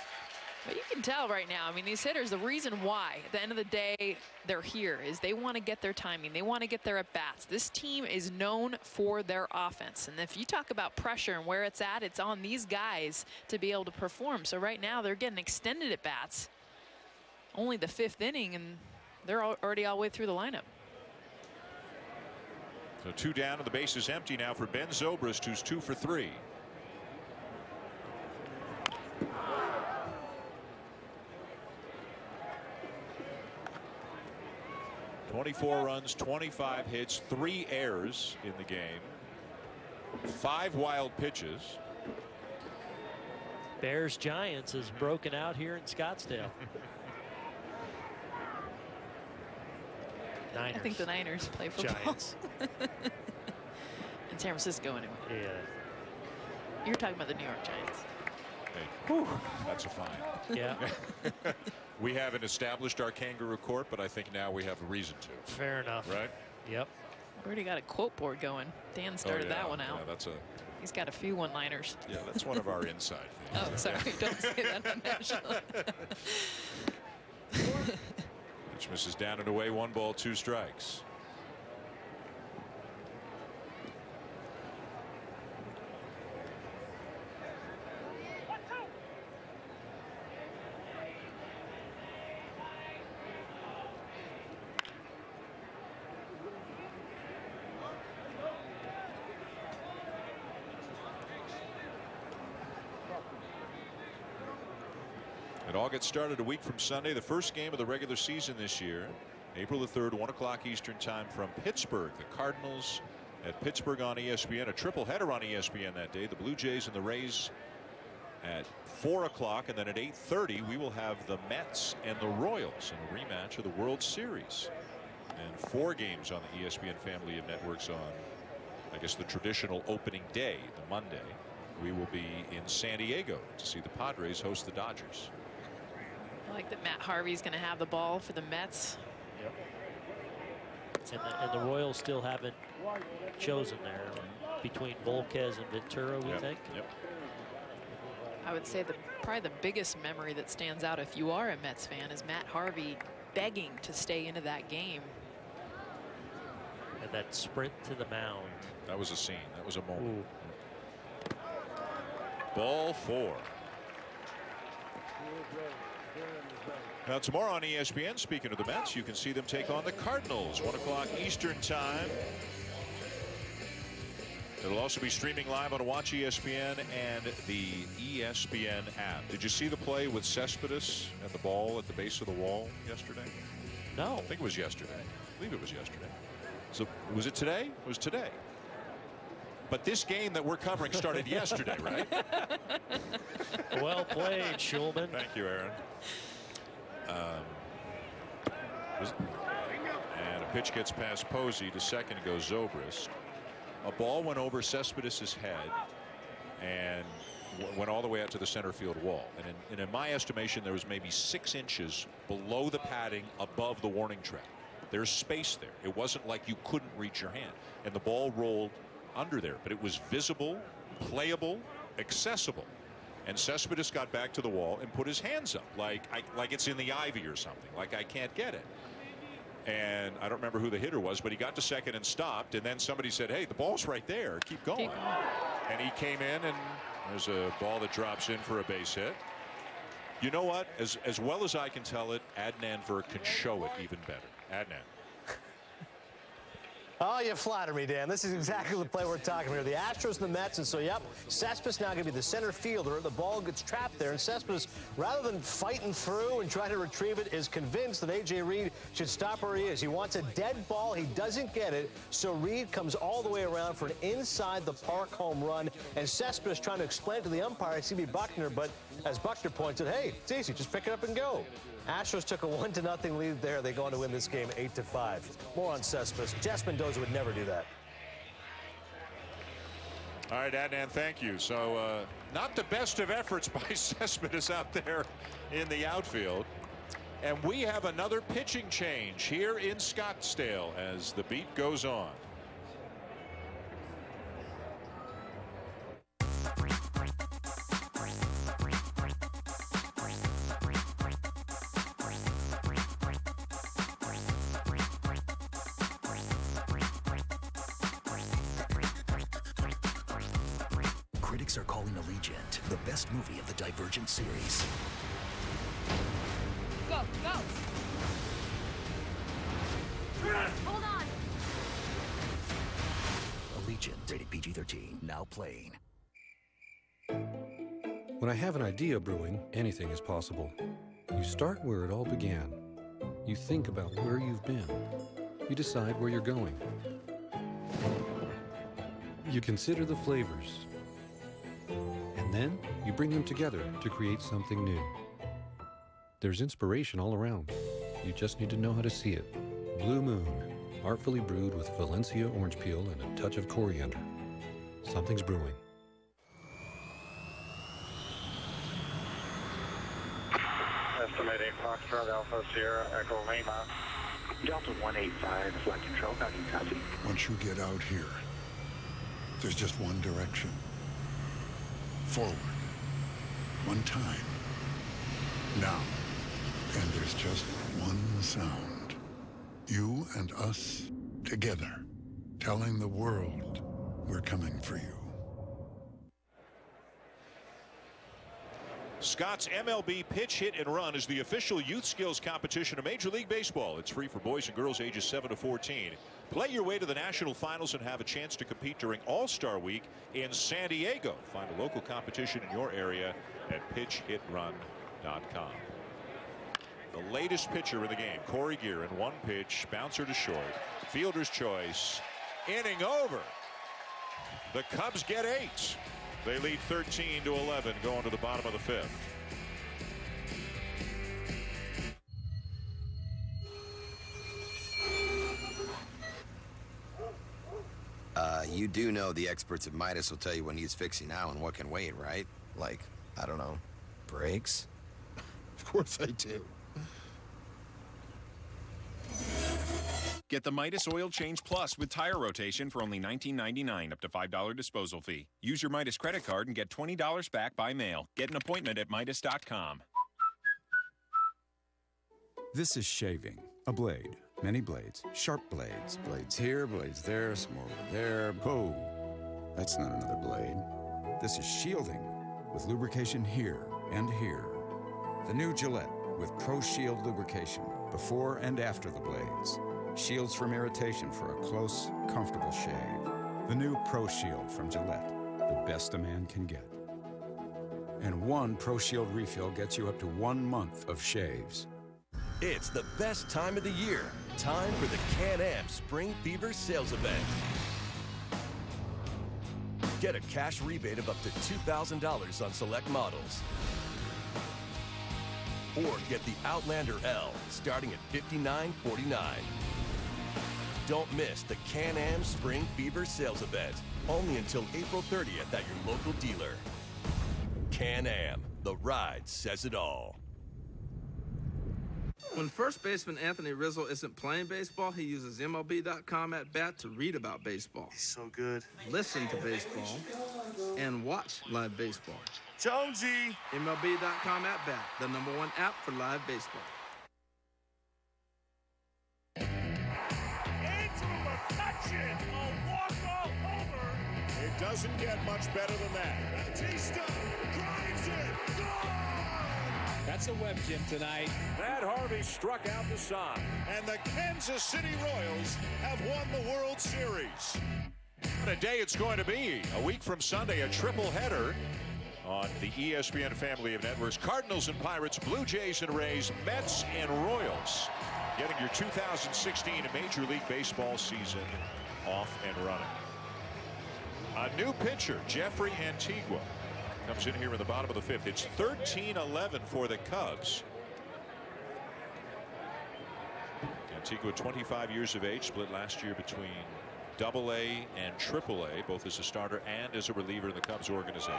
But you can tell right now, I mean, these hitters, the reason why at the end of the day they're here is they want to get their timing. They want to get their at-bats. This team is known for their offense. And if you talk about pressure and where it's at, it's on these guys to be able to perform. So right now they're getting extended at-bats. Only the 5th inning, and they're already all the way through the lineup. So 2 down and the base is empty now for Ben Zobrist, who's 2 for 3. "24 runs, 25 hits, 3 errors in the game, 5 wild pitches." Bears Giants is broken out here in Scottsdale. Niners. I think the Niners play football. Giants. In San Francisco anyway. Yeah. You're talking about the New York Giants. Hey, whew, that's a fine. Yeah. We haven't established our kangaroo court, but I think now we have a reason to. Fair enough. Right? Yep. Already got a quote board going. Dan started that one out. Yeah, that's a. He's got a few one-liners. Yeah, that's one of our inside things. Oh, sorry. Don't say that on national. Pitch misses down and away. 1 ball, 2 strikes. It all gets started a week from Sunday, the first game of the regular season this year. April the 3rd, 1 o'clock Eastern time from Pittsburgh. The Cardinals at Pittsburgh on ESPN. A triple header on ESPN that day. The Blue Jays and the Rays at 4 o'clock. And then at 8:30 we will have the Mets and the Royals in a rematch of the World Series. And 4 games on the ESPN family of networks on, I guess, the traditional opening day, the Monday. We will be in San Diego to see the Padres host the Dodgers. I like that Matt Harvey's going to have the ball for the Mets. Yep. And the Royals still haven't chosen there between Volquez and Ventura, we think. Yep. I would say probably the biggest memory that stands out if you are a Mets fan is Matt Harvey begging to stay into that game. And that sprint to the mound. That was a scene. That was a moment. Ooh. Ball 4. Now, tomorrow on ESPN, speaking of the Mets, you can see them take on the Cardinals, 1 o'clock Eastern time. It'll also be streaming live on Watch ESPN and the ESPN app. Did you see the play with Cespedes at the ball at the base of the wall yesterday? No. I think it was yesterday. I believe it was yesterday. So was it today? It was today. But this game that we're covering started yesterday, right? Well played, Schulman. Thank you, Aaron. And a pitch gets past Posey. To second goes Zobrist. A ball went over Cespedes' head and went all the way out to the center field wall. And in my estimation, there was maybe 6 inches below the padding above the warning track. There's space there. It wasn't like you couldn't reach your hand. And the ball rolled under there. But it was visible, playable, accessible. And Cespedes got back to the wall and put his hands up like it's in the ivy or something, like I can't get it. And I don't remember who the hitter was, but he got to second and stopped. And then somebody said, hey, the ball's right there. Keep going. And he came in, and there's a ball that drops in for a base hit. You know what? As well as I can tell it, Adnan Vir can show it even better. Adnan. Oh, you flatter me, Dan. This is exactly the play we're talking about here. The Astros and the Mets, and so, yep, Cespedes now going to be the center fielder. The ball gets trapped there, and Cespedes, rather than fighting through and trying to retrieve it, is convinced that A.J. Reed should stop where he is. He wants a dead ball. He doesn't get it, so Reed comes all the way around for an inside-the-park home run, and Cespedes trying to explain it to the umpire, C.B. Buckner, but as Buckner points out, hey, it's easy, just pick it up and go. Astros took a 1-0 lead there. They go on to win this game 8-5. More on Cespedes. Jess Mendoza would never do that. All right, Adnan, thank you. So not the best of efforts by Cespedes out there in the outfield. And we have another pitching change here in Scottsdale as the beat goes on. Critics are calling Allegiant the best movie of the Divergent series. Go, go! Hold on! Allegiant, rated PG-13, now playing. When I have an idea brewing, anything is possible. You start where it all began. You think about where you've been. You decide where you're going. You consider the flavors. And then you bring them together to create something new. There's inspiration all around. You just need to know how to see it. Blue Moon, artfully brewed with Valencia orange peel and a touch of coriander. Something's brewing. Estimating Foxtrot Alpha Sierra Echo Lima. Delta 185, flight control, how do you copy? Once you get out here, there's just one direction. Forward. One time. Now. And there's just one sound. You and us together. Telling the world we're coming for you. Scott's MLB Pitch, Hit, and Run is the official youth skills competition of Major League Baseball. It's free for boys and girls ages 7 to 14. Play your way to the national finals and have a chance to compete during All-Star Week in San Diego. Find a local competition in your area at pitchhitrun.com. The latest pitcher in the game, Corey Gear, in one pitch, bouncer to short, fielder's choice, inning over. The Cubs get 8. They lead 13-11 going to the bottom of the 5th. You do know the experts at Midas will tell you when he's fixing now and what can wait, right? Like, I don't know, brakes? Of course I do. Get the Midas Oil Change Plus with tire rotation for only $19.99, up to $5 disposal fee. Use your Midas credit card and get $20 back by mail. Get an appointment at Midas.com. This is shaving. A blade. Many blades. Sharp blades. Blades here, blades there, some over there. Whoa. That's not another blade. This is shielding. With lubrication here and here. The new Gillette with Pro Shield lubrication before and after the blades. Shields from irritation for a close, comfortable shave. The new Pro Shield from Gillette, the best a man can get. And one Pro Shield refill gets you up to 1 month of shaves. It's the best time of the year. Time for the Can-Am Spring Fever sales event. Get a cash rebate of up to $2,000 on select models. Or get the Outlander L starting at $59.49. Don't miss the Can-Am Spring Fever sales event. Only until April 30th at your local dealer. Can-Am, the ride says it all. When first baseman Anthony Rizzo isn't playing baseball, he uses MLB.com at bat to read about baseball. He's so good. Listen to baseball and watch live baseball. Jonesy! MLB.com at bat, the #1 app for live baseball. Into McCutchen, a walk-off homer. It doesn't get much better than that. Bautista drives it. Gone! That's a web gym tonight. Matt Harvey struck out the side. And the Kansas City Royals have won the World Series. What a day it's going to be. A week from Sunday, a triple header on the ESPN family of networks. Cardinals and Pirates, Blue Jays and Rays, Mets and Royals. Getting your 2016 Major League Baseball season off and running. A new pitcher, Jeffrey Antigua, comes in here in the bottom of the 5th. It's 13-11 for the Cubs. Antigua, 25 years of age, split last year between AA and AAA, both as a starter and as a reliever in the Cubs organization.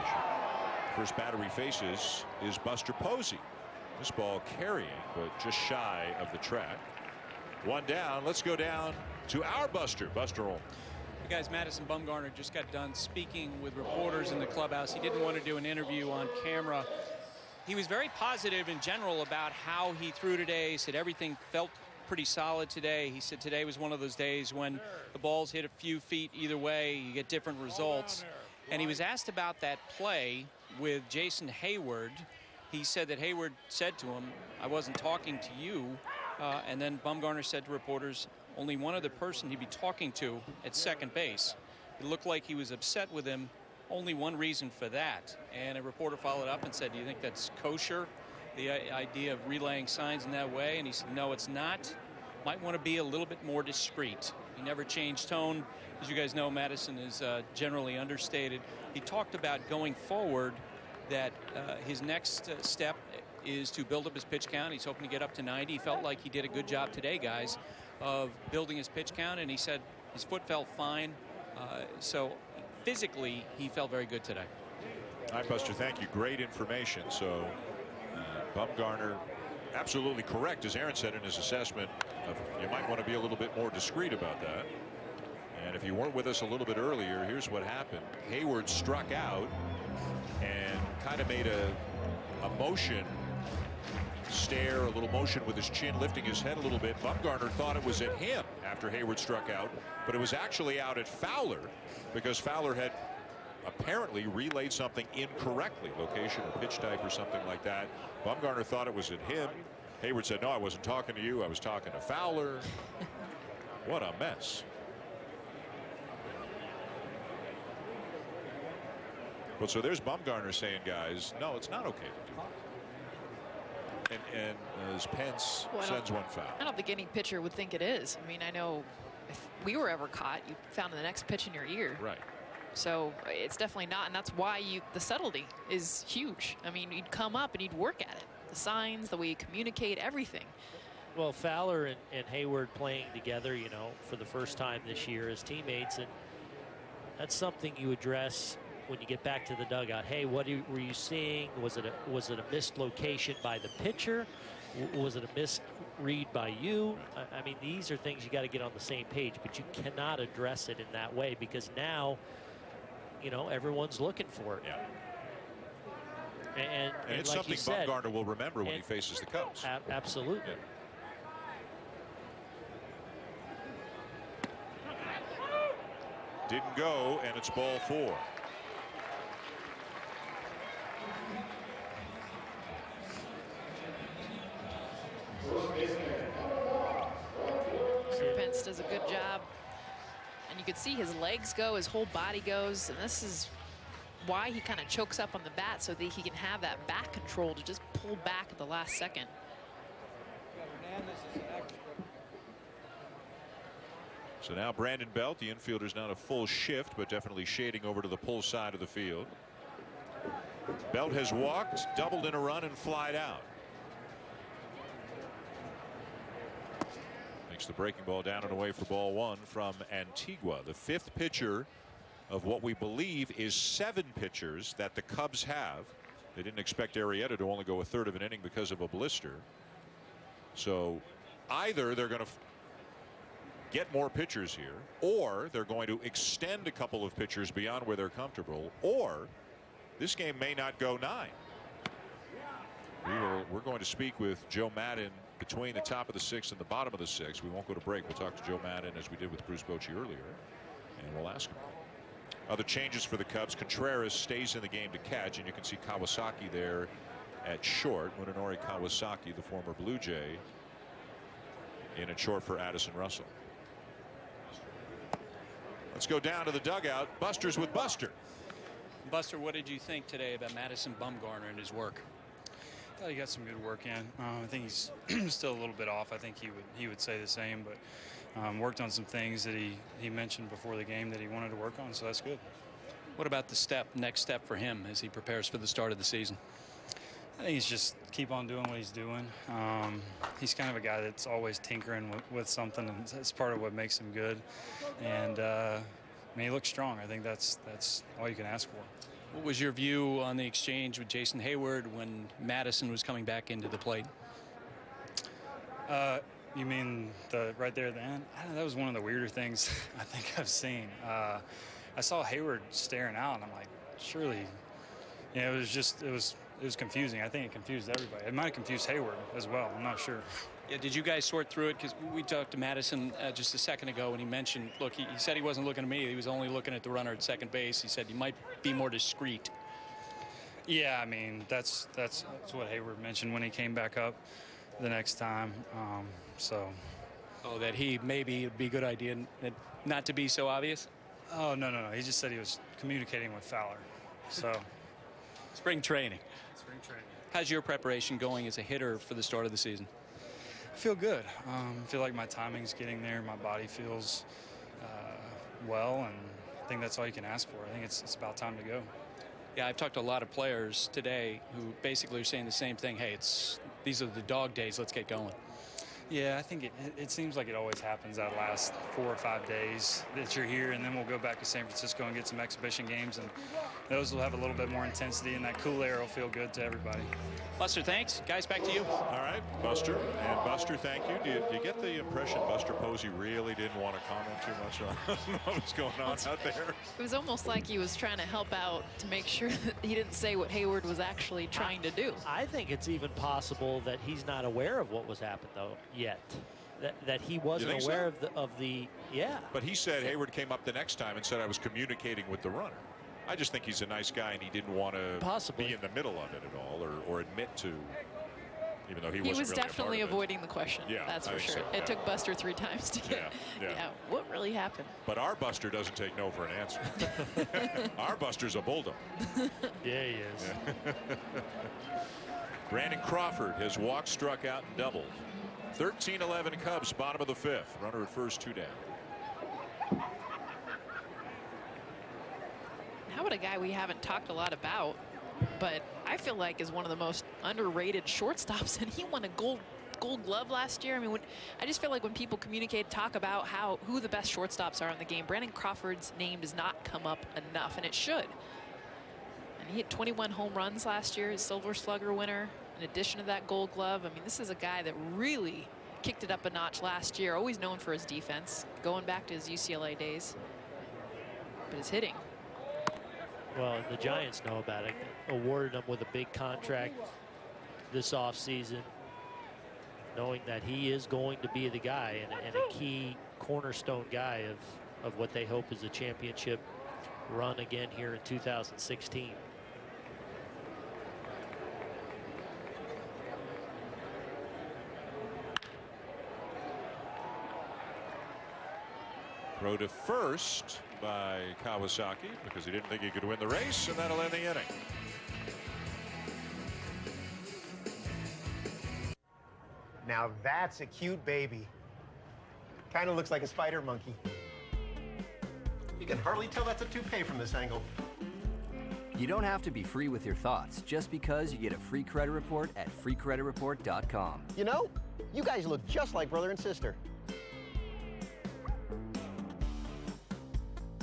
First batter he faces is Buster Posey. This ball carrying, but just shy of the track. One down. Let's go down to our Buster. Buster Olney. You guys, Madison Bumgarner just got done speaking with reporters in the clubhouse. He didn't want to do an interview on camera. He was very positive in general about how he threw today. He said everything felt pretty solid today. He said today was one of those days when the balls hit a few feet either way, you get different results. And he was asked about that play with Jason Hayward. He said that Hayward said to him, "I wasn't talking to you." And then Bumgarner said to reporters, only one other person he'd be talking to at second base. It looked like he was upset with him. Only one reason for that. And a reporter followed up and said, do you think that's kosher, the idea of relaying signs in that way? And he said, no, it's not. Might want to be a little bit more discreet. He never changed tone. As you guys know, Madison is generally understated. He talked about going forward that his next step is to build up his pitch count. He's hoping to get up to 90. He felt like he did a good job today, guys, of building his pitch count, and he said his foot felt fine. So physically, he felt very good today. All right, Buster, thank you. Great information. So Bumgarner absolutely correct, as Aaron said in his assessment, of you might want to be a little bit more discreet about that. And if you weren't with us a little bit earlier, here's what happened. Hayward struck out and kind of made a motion, stare, a little motion with his chin, lifting his head a little bit. Bumgarner thought it was at him after Hayward struck out, but it was actually out at Fowler because Fowler had apparently relayed something incorrectly, location or pitch type or something like that. Bumgarner thought it was at him. Hayward said, no, I wasn't talking to you. I was talking to Fowler. What a mess. But so there's Bumgarner saying, guys, no, it's not okay to do that. And as Pence sends one foul. I don't think any pitcher would think it is. I mean, I know if we were ever caught, you found the next pitch in your ear. Right. So it's definitely not, and that's why the subtlety is huge. I mean, you'd come up and you'd work at it. The signs, the way you communicate, everything. Well, Fowler and Hayward playing together, you know, for the first time this year as teammates, and that's something you address when you get back to the dugout. Hey, what were you seeing? Was it a missed location by the pitcher? Was it a missed read by you? I mean, these are things you got to get on the same page, but you cannot address it in that way because now, you know, everyone's looking for it. Yeah. And it's like something said, Bumgarner will remember when he faces the Cubs. Absolutely. Yeah. Didn't go, and it's ball 4. does a good job. And you could see his legs go, his whole body goes. And this is why he kind of chokes up on the bat, so that he can have that back control to just pull back at the last second. So now Brandon Belt, the infielder's not a full shift, but definitely shading over to the pull side of the field. Belt has walked, doubled in a run, and flied out. Makes the breaking ball down and away for ball one from Antigua, the 5th pitcher of what we believe is 7 pitchers that the Cubs have. They didn't expect Arrieta to only go a third of an inning because of a blister. So either they're going to get more pitchers here, or they're going to extend a couple of pitchers beyond where they're comfortable, or this game may not go 9. We're going to speak with Joe Madden between the top of the 6th and the bottom of the 6th. We won't go to break. We'll talk to Joe Madden as we did with Bruce Bochy earlier, and we'll ask him. Other changes for the Cubs. Contreras stays in the game to catch, and you can see Kawasaki there at short. Munenori Kawasaki, the former Blue Jay, in at short for Addison Russell. Let's go down to the dugout. Buster's with Buster. Buster, what did you think today about Madison Bumgarner and his work? I thought he got some good work in. I think he's still a little bit off. I think he would say the same, but worked on some things that he mentioned before the game that he wanted to work on, so that's good. What about the next step for him as he prepares for the start of the season? I think he's just keep on doing what he's doing. He's kind of a guy that's always tinkering with something, and that's part of what makes him good. And I mean, he looks strong. I think that's all you can ask for. What was your view on the exchange with Jason Hayward when Madison was coming back into the plate? You mean right there at the end? I don't know, that was one of the weirder things I think I've seen. I saw Hayward staring out, and I'm like, surely, you know, it was confusing. I think it confused everybody. It might have confused Hayward as well. I'm not sure. Yeah, did you guys sort through it? Because we talked to Madison just a second ago, and he mentioned, look, he said he wasn't looking at me. He was only looking at the runner at second base. He said he might be more discreet. Yeah, I mean, that's what Hayward mentioned when he came back up the next time. Oh, that maybe it'd be a good idea not to be so obvious? Oh, no. He just said he was communicating with Fowler. So, Spring training. Spring training. How's your preparation going as a hitter for the start of the season? I feel good. I feel like my timing's getting there. My body feels well, and I think that's all you can ask for. I think it's about time to go. Yeah, I've talked to a lot of players today who basically are saying the same thing. Hey, these are the dog days. Let's get going. Yeah, I think it seems like it always happens that last 4 or 5 days that you're here, and then we'll go back to San Francisco and get some exhibition games, and those will have a little bit more intensity, and that cool air will feel good to everybody. Buster, thanks. Guys, back to you. All right, Buster. And Buster, thank you. Do you get the impression Buster Posey really didn't want to comment too much on what was going on out there? It was almost like he was trying to help out to make sure that he didn't say what Hayward was actually trying to do. I think it's even possible that he's not aware of what was happening, though, yet. That he wasn't aware of the yeah. But he said Hayward came up the next time and said I was communicating with the runner. I just think he's a nice guy and he didn't want to be in the middle of it at all or admit to, even though he wasn't was really definitely a part of avoiding the question. Yeah, that's I for think sure. so, It took Buster 3 times to get what really happened. But our Buster doesn't take no for an answer. Our Buster's a bulldog. Yeah, he is. Yeah. Brandon Crawford has walked, struck out, and doubled. 13-11 Cubs, bottom of the 5th. Runner at first, 2 down. How about a guy we haven't talked a lot about, but I feel like is one of the most underrated shortstops, and he won a gold glove last year. I mean, I just feel like when people talk about who the best shortstops are in the game, Brandon Crawford's name does not come up enough, and it should. And he hit 21 home runs last year, his Silver Slugger winner. In addition to that gold glove, I mean, this is a guy that really kicked it up a notch last year, always known for his defense, going back to his UCLA days. But his hitting. Well, the Giants know about it. Awarded him with a big contract this offseason, knowing that he is going to be the guy and a key cornerstone guy of what they hope is a championship run again here in 2016. Throw to first by Kawasaki because he didn't think he could win the race, and that'll end the inning. Now that's a cute baby. Kind of looks like a spider monkey. You can hardly tell that's a toupee from this angle. You don't have to be free with your thoughts just because you get a free credit report at freecreditreport.com. You know, you guys look just like brother and sister.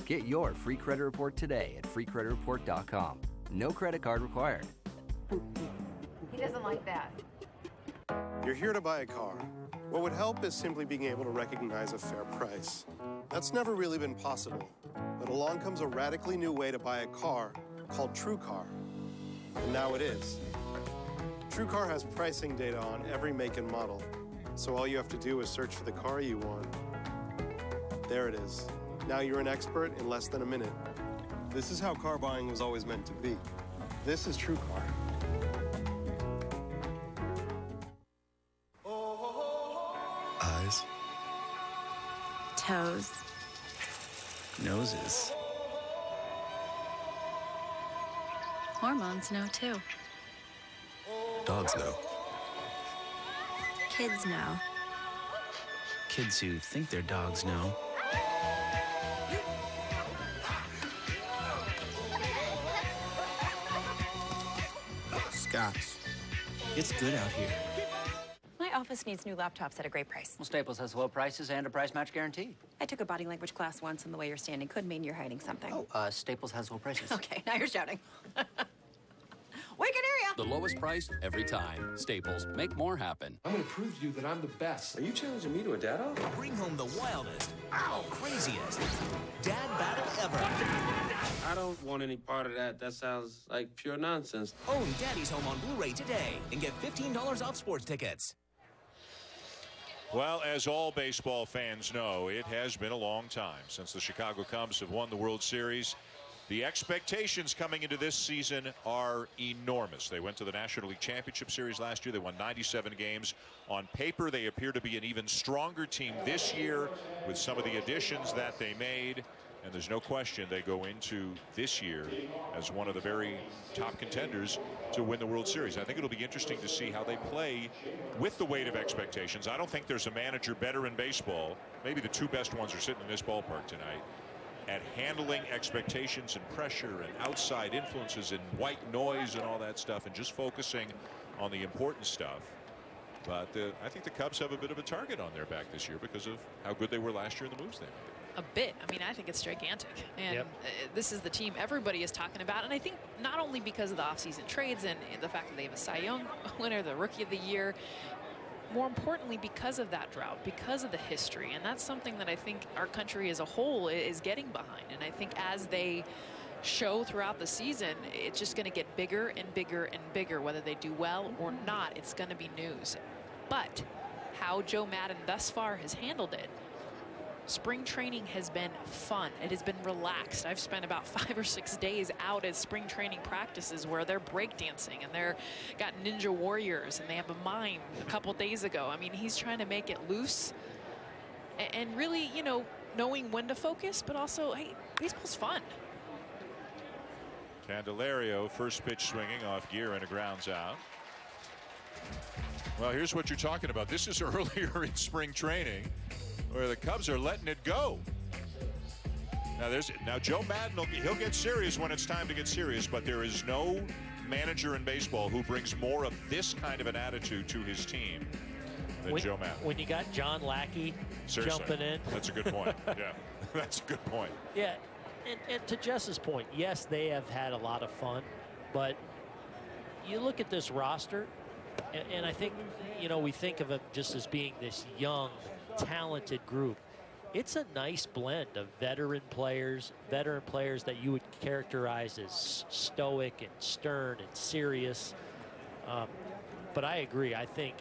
Get your free credit report today at freecreditreport.com. No credit card required. He doesn't like that. You're here to buy a car. What would help is simply being able to recognize a fair price. That's never really been possible. But along comes a radically new way to buy a car called TrueCar. And now it is. TrueCar has pricing data on every make and model. So all you have to do is search for the car you want. There it is. Now you're an expert in less than a minute. This is how car buying was always meant to be. This is TrueCar. Eyes. Toes. Noses. Hormones know too. Dogs know. Kids know. Kids who think their dogs know. Scots. It's good out here. My office needs new laptops at a great price. Well, Staples has low prices and a price match guarantee. I took a body language class once, and the way you're standing could mean you're hiding something. Oh, Staples has low prices. Okay, now you're shouting. We can hear ya! The lowest price every time. Staples. Make more happen. I'm gonna prove to you that I'm the best. Are you challenging me to a dad-off? Bring home the wildest, craziest dad battle ever. I don't want any part of that. That sounds like pure nonsense. Own Daddy's Home on Blu-ray today and get $15 off sports tickets. Well, as all baseball fans know, it has been a long time since the Chicago Cubs have won the World Series. The expectations coming into this season are enormous. They went to the National League Championship Series last year. They won 97 games. On paper, they appear to be an even stronger team this year with some of the additions that they made. And there's no question they go into this year as one of the very top contenders to win the World Series. I think it'll be interesting to see how they play with the weight of expectations. I don't think there's a manager better in baseball. Maybe the two best ones are sitting in this ballpark tonight at handling expectations and pressure and outside influences and white noise and all that stuff and just focusing on the important stuff. But I think the Cubs have a bit of a target on their back this year because of how good they were last year and the moves they made. A bit. I mean, I think it's gigantic. And this is the team everybody is talking about. And I think not only because of the offseason trades and the fact that they have a Cy Young winner, the Rookie of the Year, more importantly because of that drought, because of the history. And that's something that I think our country as a whole is getting behind. And I think as they show throughout the season, it's just going to get bigger and bigger and bigger. Whether they do well or not, it's going to be news. But how Joe Maddon thus far has handled it, spring training has been fun. It has been relaxed. I've spent about 5 or 6 days out at spring training practices where they're breakdancing and they're got ninja warriors and they have a mime a couple days ago. I mean, he's trying to make it loose and really, you know, knowing when to focus, but also, hey, baseball's fun. Candelario, first pitch swinging off gear and a grounds out. Well, here's what you're talking about. This is earlier in spring training where the Cubs are letting it go. Now Joe Maddon, he'll get serious when it's time to get serious, but there is no manager in baseball who brings more of this kind of an attitude to his team than Joe Maddon. When you got John Lackey jumping in. That's a good point. Yeah, that's a good point. Yeah, and to Jess's point, yes, they have had a lot of fun, but you look at this roster, and I think, you know, we think of it just as being this young, talented group. It's a nice blend of veteran players that you would characterize as stoic and stern and serious. But I agree. I think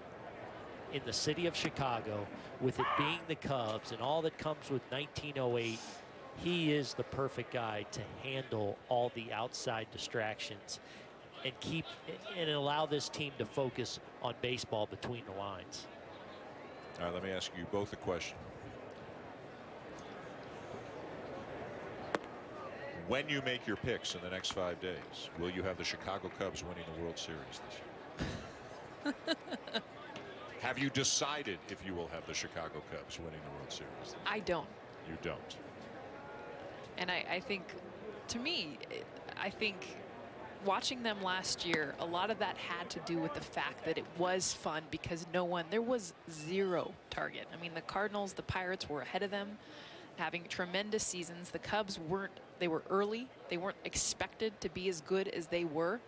in the city of Chicago, with it being the Cubs and all that comes with 1908, he is the perfect guy to handle all the outside distractions and allow this team to focus on baseball between the lines. All right, let me ask you both a question. when you make your picks in the next 5 days, will you have the Chicago Cubs winning the World Series this year? Have you decided if you will have the Chicago Cubs winning the World Series? I don't. You don't. And I think, to me, I think watching them last year, a lot of that had to do with the fact that it was fun because there was zero target. I mean, the Cardinals, the Pirates were ahead of them, having tremendous seasons. The Cubs weren't. They were early. They weren't expected to be as good as they were.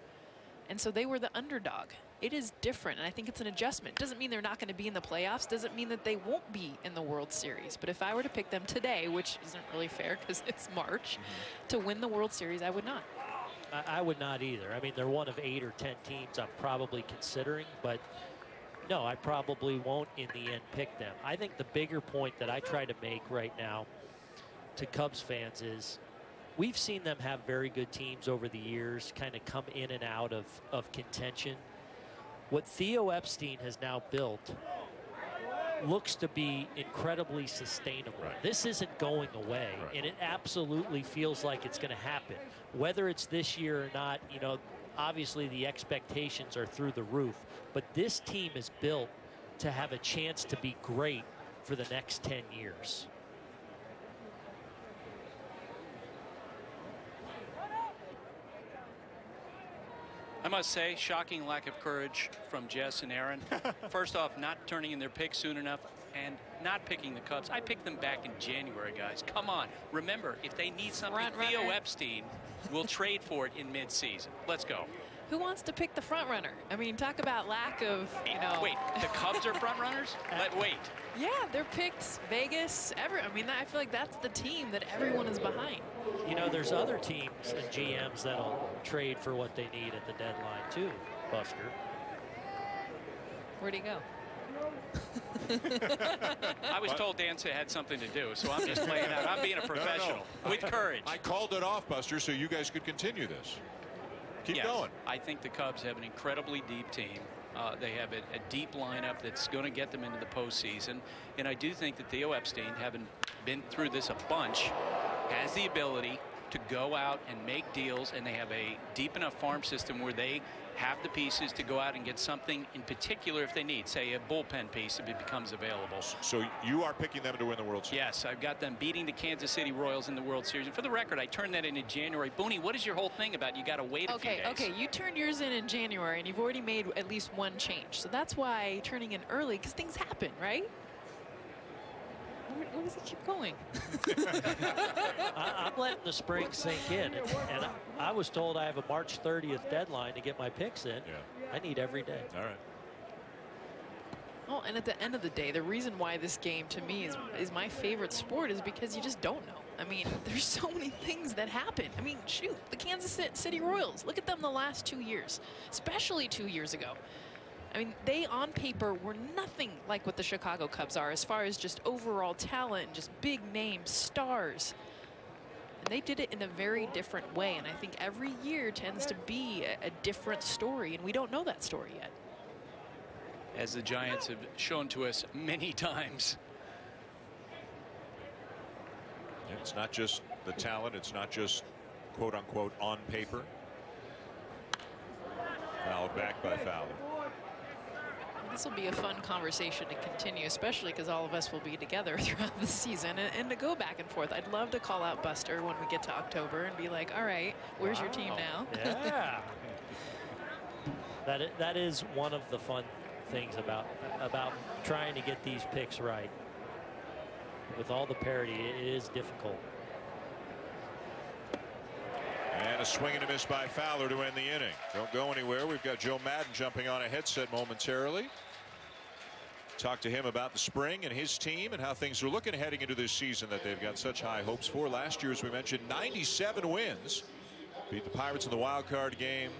And so they were the underdog. It is different, and I think it's an adjustment. Doesn't mean they're not going to be in the playoffs. Doesn't mean that they won't be in the World Series. But if I were to pick them today, which isn't really fair because it's March, to win the World Series, I would not. I would not either. I mean, they're one of 8 or 10 teams I'm probably considering, but no, I probably won't in the end pick them. I think the bigger point that I try to make right now to Cubs fans is we've seen them have very good teams over the years, kind of come in and out of contention. What Theo Epstein has now built looks to be incredibly sustainable. Right. This isn't going away, and it absolutely feels like it's going to happen. Whether it's this year or not, you know, obviously the expectations are through the roof, but this team is built to have a chance to be great for the next 10 years. I must say, shocking lack of courage from Jess and Aaron. First off, not turning in their pick soon enough and not picking the Cubs. I picked them back in January, guys. Come on. Remember, if they need something, Theo Epstein will trade for it in midseason. Let's go. Who wants to pick the front runner? I mean, talk about lack of, you know. Wait, the Cubs are front runners? Wait. Yeah, they're picked. Vegas. I mean, I feel like that's the team that everyone is behind. You know, there's other teams and GMs that'll trade for what they need at the deadline too, Buster. Where'd he go? I was told Dan had something to do, so I'm just playing out. I'm being a professional with courage. I called it off, Buster, so you guys could continue this. Keep going. I think the Cubs have an incredibly deep team. They have a deep lineup that's going to get them into the postseason. And I do think that Theo Epstein, having been through this a bunch, has the ability to go out and make deals. And they have a deep enough farm system where they have the pieces to go out and get something in particular if they need, say, a bullpen piece if it becomes available. So you are picking them to win the World Series? Yes, I've got them beating the Kansas City Royals in the World Series. And for the record, I turned that in January. Booney, what is your whole thing about you got to wait a few days? Okay, you turned yours in January, and you've already made at least one change. So that's why turning in early, because things happen, right? Where does it keep going? I'm letting the spring sink in, and I was told I have a March 30th deadline to get my picks in. Yeah. I need every day. All right. Well, and at the end of the day, the reason why this game to me is my favorite sport is because you just don't know. I mean, there's so many things that happen. I mean, shoot, the Kansas City Royals, look at them the last 2 years, especially 2 years ago. I mean, they on paper were nothing like what the Chicago Cubs are as far as just overall talent, just big names, stars. And they did it in a very different way. And I think every year tends to be a different story. And we don't know that story yet. As the Giants have shown to us many times. It's not just the talent. It's not just quote unquote on paper. Fouled back by Fowler. This will be a fun conversation to continue, especially because all of us will be together throughout the season and to go back and forth. I'd love to call out Buster when we get to October and be like, all right, where's your team now? Yeah. that is one of the fun things about trying to get these picks right. With all the parity, it is difficult. And a swing and a miss by Fowler to end the inning. Don't go anywhere. We've got Joe Madden jumping on a headset momentarily. Talk to him about the spring and his team and how things are looking heading into this season that they've got such high hopes for. Last year, as we mentioned, 97 wins. Beat the Pirates in the wild card game.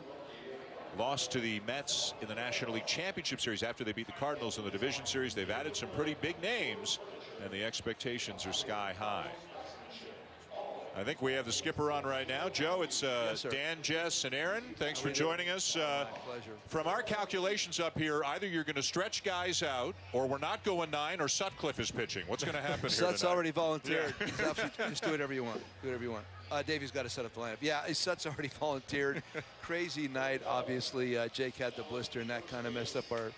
Lost to the Mets in the National League Championship Series after they beat the Cardinals in the Division Series. They've added some pretty big names, and the expectations are sky high. I think we have the skipper on right now. Joe, it's yes, Dan, Jess, and Aaron. Thanks for joining us. My pleasure. From our calculations up here, either you're going to stretch guys out, or we're not going 9, or Sutcliffe is pitching. What's going to happen here Sut's tonight? already volunteered. Yeah. He's absolutely, just do whatever you want. Do whatever you want. Davey's got to set up the lineup. Yeah, his set's already volunteered. Crazy night, obviously. Jake had the blister, and that kind of messed up our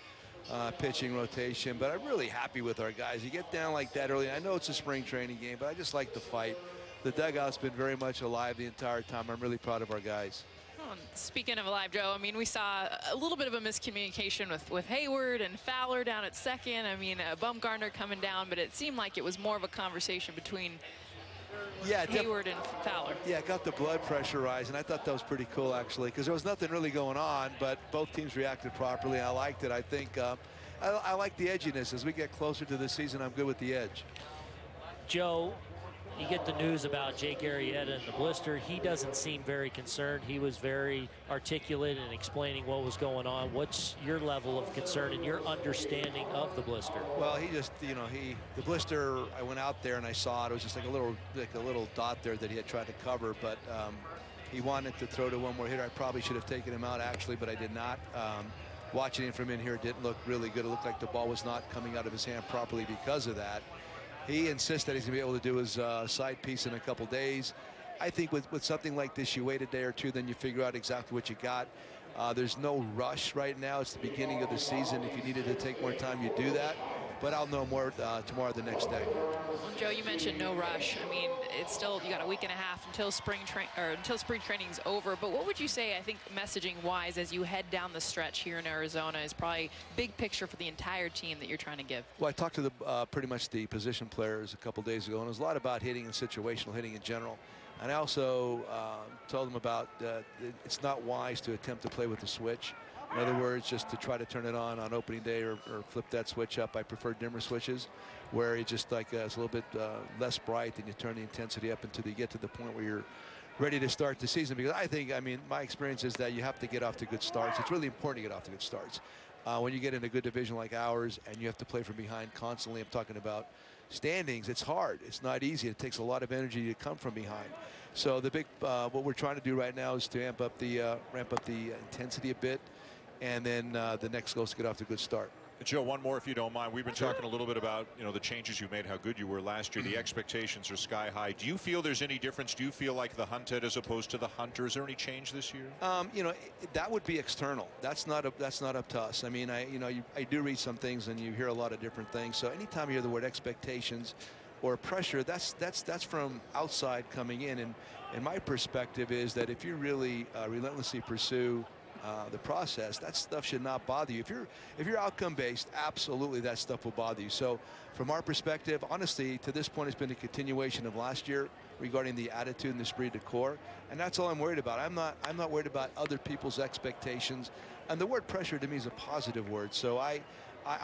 pitching rotation. But I'm really happy with our guys. You get down like that early. I know it's a spring training game, but I just like the fight. The dugout's been very much alive the entire time. I'm really proud of our guys. Well, speaking of alive, Joe, I mean, we saw a little bit of a miscommunication with Hayward and Fowler down at second. I mean, Bumgarner coming down, but it seemed like it was more of a conversation between Hayward and Fowler. Yeah, got the blood pressure rise, and I thought that was pretty cool, actually, because there was nothing really going on, but both teams reacted properly. I liked it. I think I like the edginess. As we get closer to the season, I'm good with the edge. Joe, you get the news about Jake Arrieta and the blister. He doesn't seem very concerned. He was very articulate in explaining what was going on. What's your level of concern and your understanding of the blister? Well, he just, the blister, I went out there and I saw it. It was just like a little dot there that he had tried to cover, but he wanted to throw to one more hitter. I probably should have taken him out, actually, but I did not. Watching him from in here, it didn't look really good. It looked like the ball was not coming out of his hand properly because of that. He insists that he's going to be able to do his side piece in a couple days. I think with something like this, you wait a day or two, then you figure out exactly what you got. There's no rush right now. It's the beginning of the season. If you needed to take more time, you do that. But I'll know more tomorrow, the next day. Well, Joe, you mentioned no rush. I mean, it's still, you got a week and a half until spring training's over. But what would you say, I think, messaging-wise, as you head down the stretch here in Arizona, is probably big picture for the entire team that you're trying to give? Well, I talked to pretty much the position players a couple days ago, and it was a lot about hitting and situational hitting in general. And I also told them about it's not wise to attempt to play with the switch. In other words, just to try to turn it on opening day or flip that switch up. I prefer dimmer switches where it just like it's a little bit less bright and you turn the intensity up until you get to the point where you're ready to start the season. Because I mean, my experience is that you have to get off to good starts. It's really important to get off to good starts. When you get in a good division like ours and you have to play from behind constantly, I'm talking about standings, it's hard. It's not easy. It takes a lot of energy to come from behind. So the big, what we're trying to do right now is to ramp up the intensity a bit. And then the next goal is to get off to a good start. Joe, one more if you don't mind. We've been talking a little bit about the changes you made, how good you were last year. The expectations are sky high. Do you feel there's any difference? Do you feel like the hunted as opposed to the hunter? Is there any change this year? That would be external. That's not up to us. I mean, I do read some things and you hear a lot of different things. So anytime you hear the word expectations or pressure, that's from outside coming in. And my perspective is that if you really relentlessly pursue the process, that stuff should not bother you. If you're outcome based, absolutely that stuff will bother you. So from our perspective, honestly, to this point, it's been a continuation of last year regarding the attitude and the esprit de corps, and that's all I'm worried about. I'm not worried about other people's expectations, and the word pressure to me is a positive word. So I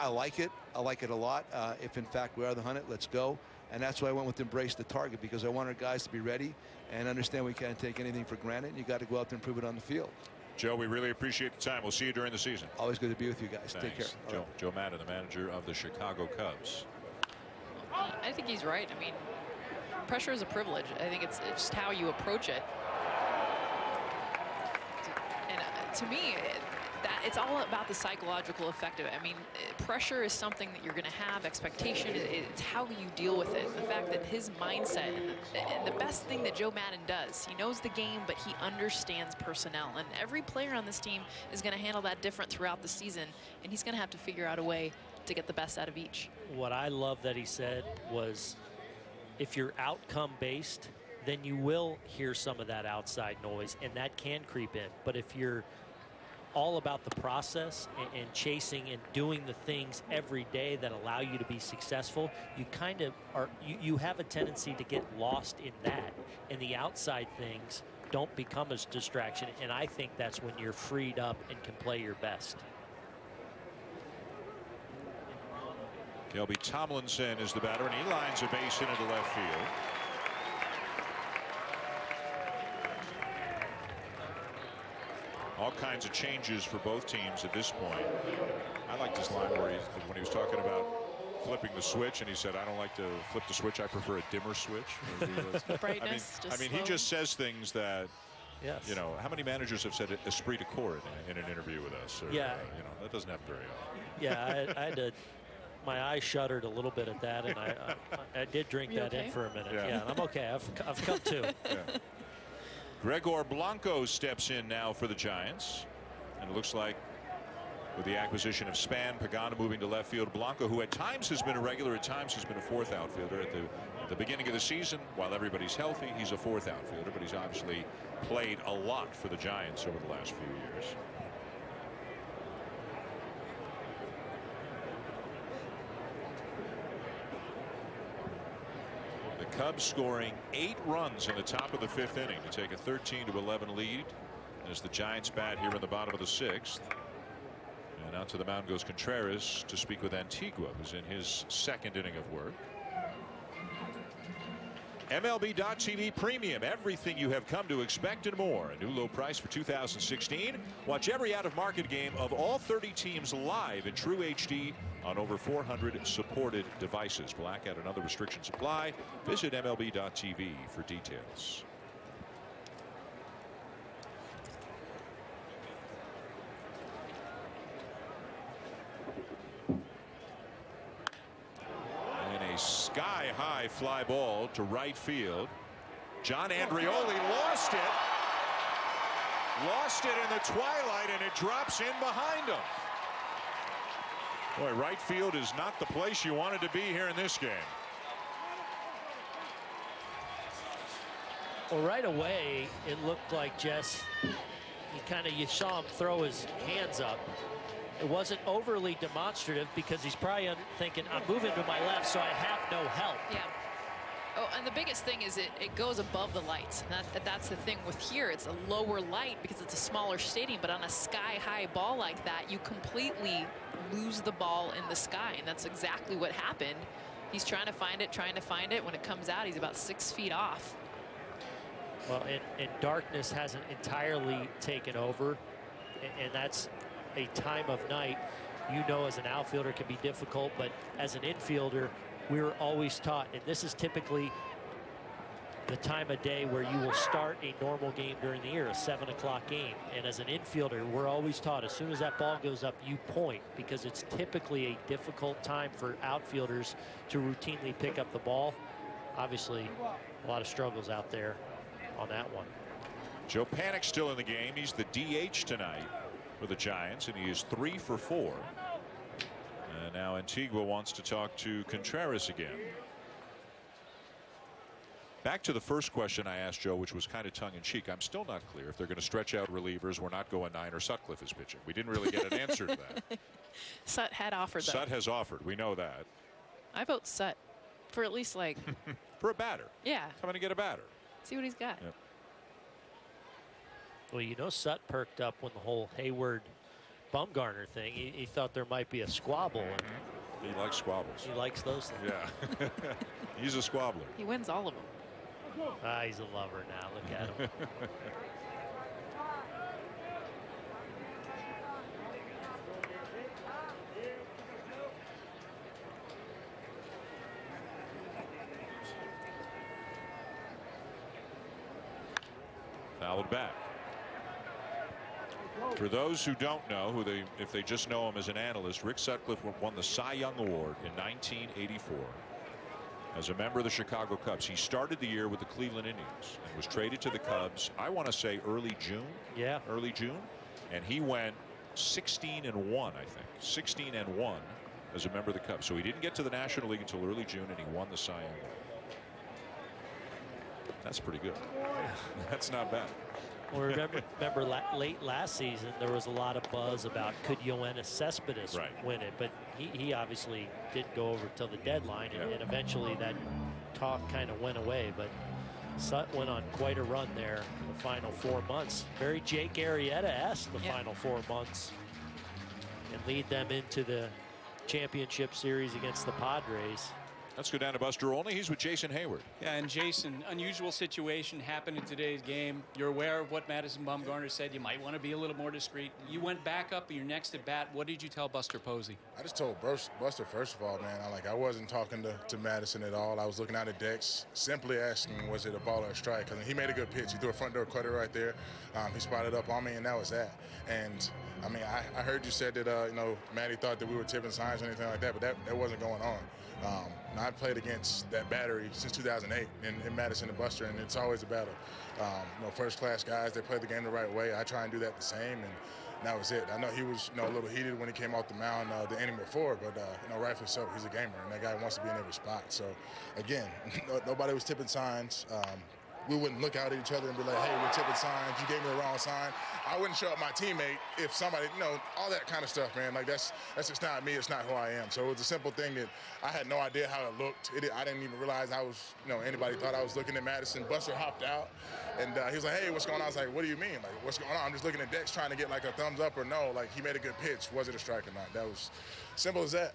like it. I like it a lot. If in fact we are the hunted, let's go. And that's why I went with embrace the target, because I want our guys to be ready and understand we can't take anything for granted. And you got to go out there and prove it on the field. Joe, we really appreciate the time. We'll see you during the season. Always good to be with you guys. Thanks. Take care. Joe Madden, the manager of the Chicago Cubs. I think he's right. I mean, pressure is a privilege. I think it's just how you approach it. And to me, it's all about the psychological effect of it. I mean, pressure is something that you're going to have. Expectation, it's how you deal with it. The fact that his mindset, and the best thing that Joe Madden does, he knows the game, but he understands personnel. And every player on this team is going to handle that different throughout the season, and he's going to have to figure out a way to get the best out of each. What I love that he said was, if you're outcome-based, then you will hear some of that outside noise, and that can creep in. But if you're all about the process and chasing and doing the things every day that allow you to be successful, you kind of are, you have a tendency to get lost in that, and the outside things don't become a distraction. And I think that's when you're freed up and can play your best. Kelby Tomlinson is the batter, and he lines a base into left field. All kinds of changes for both teams at this point. I liked his line where when he was talking about flipping the switch, and he said, "I don't like to flip the switch. I prefer a dimmer switch." Brightness, I mean, he just says things that, yes. How many managers have said esprit de corps in an interview with us? Or, yeah. That doesn't happen very often. Yeah, I had to my eyes shuddered a little bit at that, and I did drink that in for a minute. Yeah, and I'm okay. I've come to. Yeah. Gregor Blanco steps in now for the Giants, and it looks like with the acquisition of Span, Pagano moving to left field. Blanco, who at times has been a regular, at times has been a fourth outfielder. At the beginning of the season, while everybody's healthy, he's a fourth outfielder, but he's obviously played a lot for the Giants over the last few years. The Cubs scoring 8 runs in the top of the 5th inning to take a 13-11 lead as the Giants bat here in the bottom of the 6th. And out to the mound goes Contreras to speak with Antigua, who's in his 2nd inning of work. MLB.TV Premium, everything you have come to expect and more. A new low price for 2016. Watch every out-of-market game of all 30 teams live in true HD on over 400 supported devices. Blackout and other restrictions apply. Visit MLB.TV for details. Sky-high fly ball to right field. John Andreoli lost it in the twilight, and it drops in behind him. Boy, right field is not the place you wanted to be here in this game. Well, right away it looked like Jess, you saw him throw his hands up. It wasn't overly demonstrative because he's probably thinking, I'm moving to my left, so I have no help. Yeah. Oh, and the biggest thing is it goes above the lights. That's the thing with here. It's a lower light because it's a smaller stadium, but on a sky-high ball like that, you completely lose the ball in the sky, and that's exactly what happened. He's trying to find it. When it comes out, he's about 6 feet off. Well, and darkness hasn't entirely taken over, and that's a time of night, as an outfielder can be difficult, but as an infielder, we were always taught, and this is typically the time of day where you will start a normal game during the year, a 7 o'clock game. And as an infielder, we're always taught as soon as that ball goes up, you point, because it's typically a difficult time for outfielders to routinely pick up the ball. Obviously, a lot of struggles out there on that one. Joe Panik still in the game. He's the DH tonight for the Giants, and he is 3 for 4. And now Antigua wants to talk to Contreras again. Back to the first question I asked Joe, which was kind of tongue-in-cheek. I'm still not clear if they're going to stretch out relievers. We're not going 9, or Sutcliffe is pitching. We didn't really get an answer to that. Sut had offered that. Sut has offered. We know that. I vote Sut for at least for a batter. Yeah. Come in and get a batter. See what he's got. Yep. Well, Sut perked up when the whole Hayward-Bumgarner thing. He thought there might be a squabble. And he likes squabbles. He likes those things. Yeah. He's a squabbler. He wins all of them. He's a lover now. Look at him. Fouled back. For those who don't know, if they just know him as an analyst, Rick Sutcliffe won the Cy Young Award in 1984 as a member of the Chicago Cubs. He started the year with the Cleveland Indians and was traded to the Cubs, I want to say early June. Yeah. Early June. And he went 16-1, I think. 16-1 as a member of the Cubs. So he didn't get to the National League until early June, and he won the Cy Young Award. That's pretty good. That's not bad. Well, remember late last season, there was a lot of buzz about could Yoenis Cespedes win it, but he obviously didn't go over till the deadline, and eventually that talk kind of went away. But Sut went on quite a run there in the final 4 months. Very Jake Arrieta-esque the final 4 months, and lead them into the championship series against the Padres. Let's go down to Buster Olney. He's with Jason Hayward. Yeah, and Jason, unusual situation happened in today's game. You're aware of what Madison Bumgarner said. You might want to be a little more discreet. You went back up in your next at bat. What did you tell Buster Posey? I just told Buster, first of all, man, I wasn't talking to Madison at all. I was looking out at decks, simply asking, was it a ball or a strike? Because he made a good pitch. He threw a front door cutter right there. He spotted up on me, and that was that. And I mean, I heard you said that, you know, Maddie thought that we were tipping signs or anything like that, but that wasn't going on. I've played against that battery since 2008 in Madison and Buster, and it's always a battle. You know, first-class guys, they play the game the right way. I try and do that the same, and that was it. I know he was, you know, a little heated when he came off the mound the inning before, but, you know, rightfully so. He's a gamer, and that guy wants to be in every spot. So, again, nobody was tipping signs. We wouldn't look out at each other and be like, hey, we're tipping signs. You gave me the wrong sign. I wouldn't show up my teammate if somebody, you know, all that kind of stuff, man. Like, that's just not me. It's not who I am. So it was a simple thing that I had no idea how it looked. I didn't even realize I was, you know, anybody thought I was looking at Madison. Buster hopped out, and he was like, hey, what's going on? I was like, what do you mean? Like, what's going on? I'm just looking at Dex trying to get, like, a thumbs up or no. Like, he made a good pitch. Was it a strike or not? That was simple as that.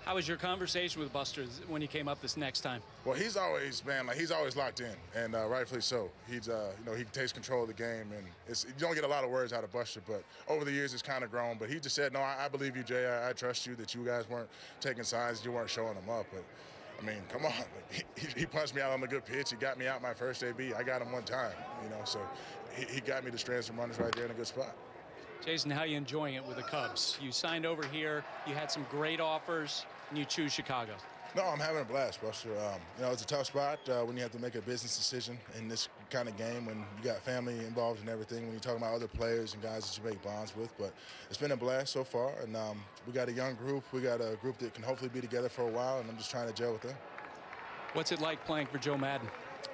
How was your conversation with Buster when he came up this next time? Well, he's always, man, like, he's always locked in, and rightfully so. He's, you know, he takes control of the game, and you don't get a lot of words out of Buster, but over the years it's kind of grown. But he just said, no, I believe you, Jay. I trust you, that you guys weren't taking signs, you weren't showing them up. But, I mean, come on. Like, he punched me out on a good pitch. He got me out my first AB. I got him one time, you know, so he got me to strand some runners right there in a good spot. Jason, how are you enjoying it with the Cubs? You signed over here. You had some great offers. And you choose Chicago. No, I'm having a blast, Buster. You know, it's a tough spot when you have to make a business decision in this kind of game, when you got family involved and everything, when you're talking about other players and guys that you make bonds with. But it's been a blast so far, and we got a young group. We got a group that can hopefully be together for a while, and I'm just trying to gel with them. What's it like playing for Joe Madden?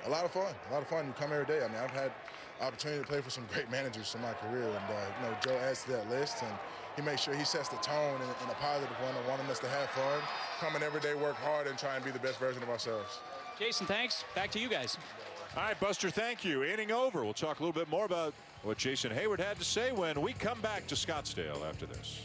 A lot of fun. A lot of fun. You come every day. I mean, I've had opportunity to play for some great managers in my career, and you know, Joe adds to that list, and he makes sure he sets the tone in a positive one of wanting us to have fun, come in every day, work hard, and try and be the best version of ourselves. Jason, thanks. Back to you guys. All right, Buster, thank you. Inning over. We'll talk a little bit more about what Jason Hayward had to say when we come back to Scottsdale after this.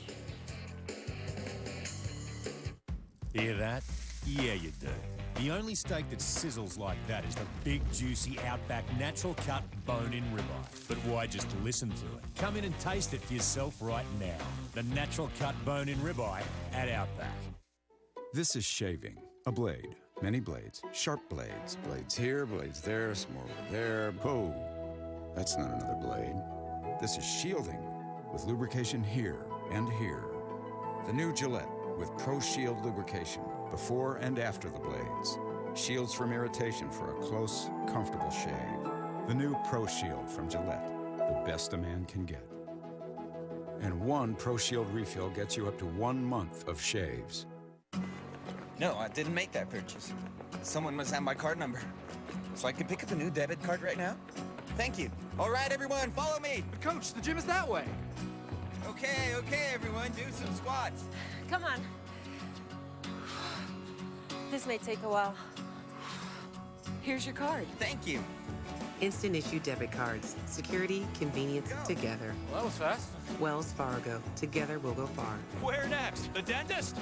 Hear that? Yeah, you do. The only steak that sizzles like that is the big, juicy Outback natural cut bone-in ribeye. But why just listen to it? Come in and taste it for yourself right now. The natural cut bone-in ribeye at Outback. This is shaving. A blade. Many blades. Sharp blades. Blades here, blades there, some more over there. Whoa. That's not another blade. This is shielding with lubrication here and here. The new Gillette with Pro Shield lubrication. Before and after the blades. Shields from irritation for a close, comfortable shave. The new Pro Shield from Gillette. The best a man can get. And one Pro Shield refill gets you up to 1 month of shaves. No, I didn't make that purchase. Someone must have my card number. So I can pick up a new debit card right now? Thank you. All right, everyone, follow me. But Coach, the gym is that way. Okay, everyone, do some squats. Come on. This may take a while. Here's your card. Thank you. Instant issue debit cards. Security, convenience, together. Well, that was fast. Wells Fargo. Together we'll go far. Where next? The dentist?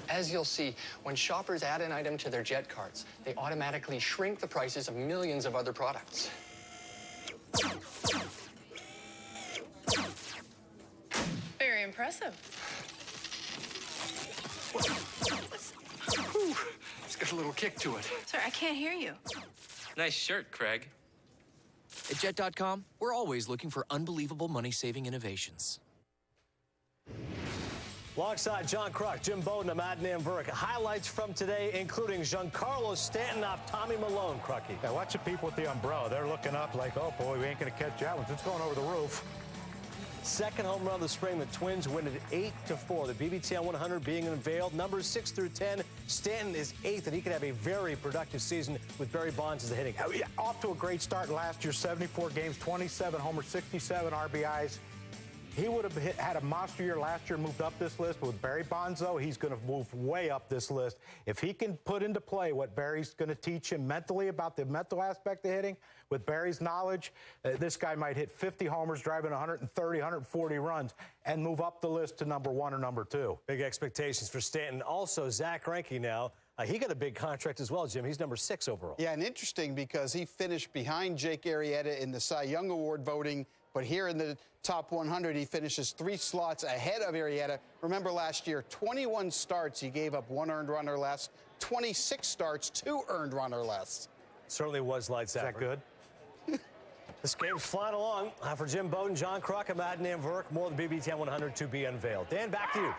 As you'll see, when shoppers add an item to their Jet cards, they automatically shrink the prices of millions of other products. Very impressive. Whew. It's got a little kick to it. Sir, I can't hear you. Nice shirt, Craig. At Jet.com, we're always looking for unbelievable money-saving innovations. Alongside John Kruk, Jim Bowden, and Adnan Burke. Highlights from today, including Giancarlo Stanton off Tommy Malone, Crucky. Yeah, watch the people with the umbrella. They're looking up like, oh, boy, we ain't going to catch that one. It's going over the roof. Second home run of the spring. The Twins win it 8-4. The BBTN 100 being unveiled. Numbers 6 through 10. Stanton is 8th, and he could have a very productive season with Barry Bonds as the hitting coach. Yeah, off to a great start last year. 74 games, 27 homers, 67 RBIs. He would have had a monster year last year, moved up this list. But with Barry Bonds, though, he's going to move way up this list. If he can put into play what Barry's going to teach him mentally about the mental aspect of hitting, with Barry's knowledge, this guy might hit 50 homers, driving 130, 140 runs, and move up the list to number 1 or number 2. Big expectations for Stanton. Also, Zach Greinke now. He got a big contract as well, Jim. He's number 6 overall. Yeah, and interesting because he finished behind Jake Arrieta in the Cy Young Award voting. But here in the top 100, he finishes 3 slots ahead of Arrieta. Remember last year, 21 starts, he gave up 1 earned run or less. 26 starts, 2 earned run or less. Certainly was lights out. Is that good? This game's flying along. For Jim Bowden, John Crockett, Matt Namverk, more of the BBTN 100 to be unveiled. Dan, back to you.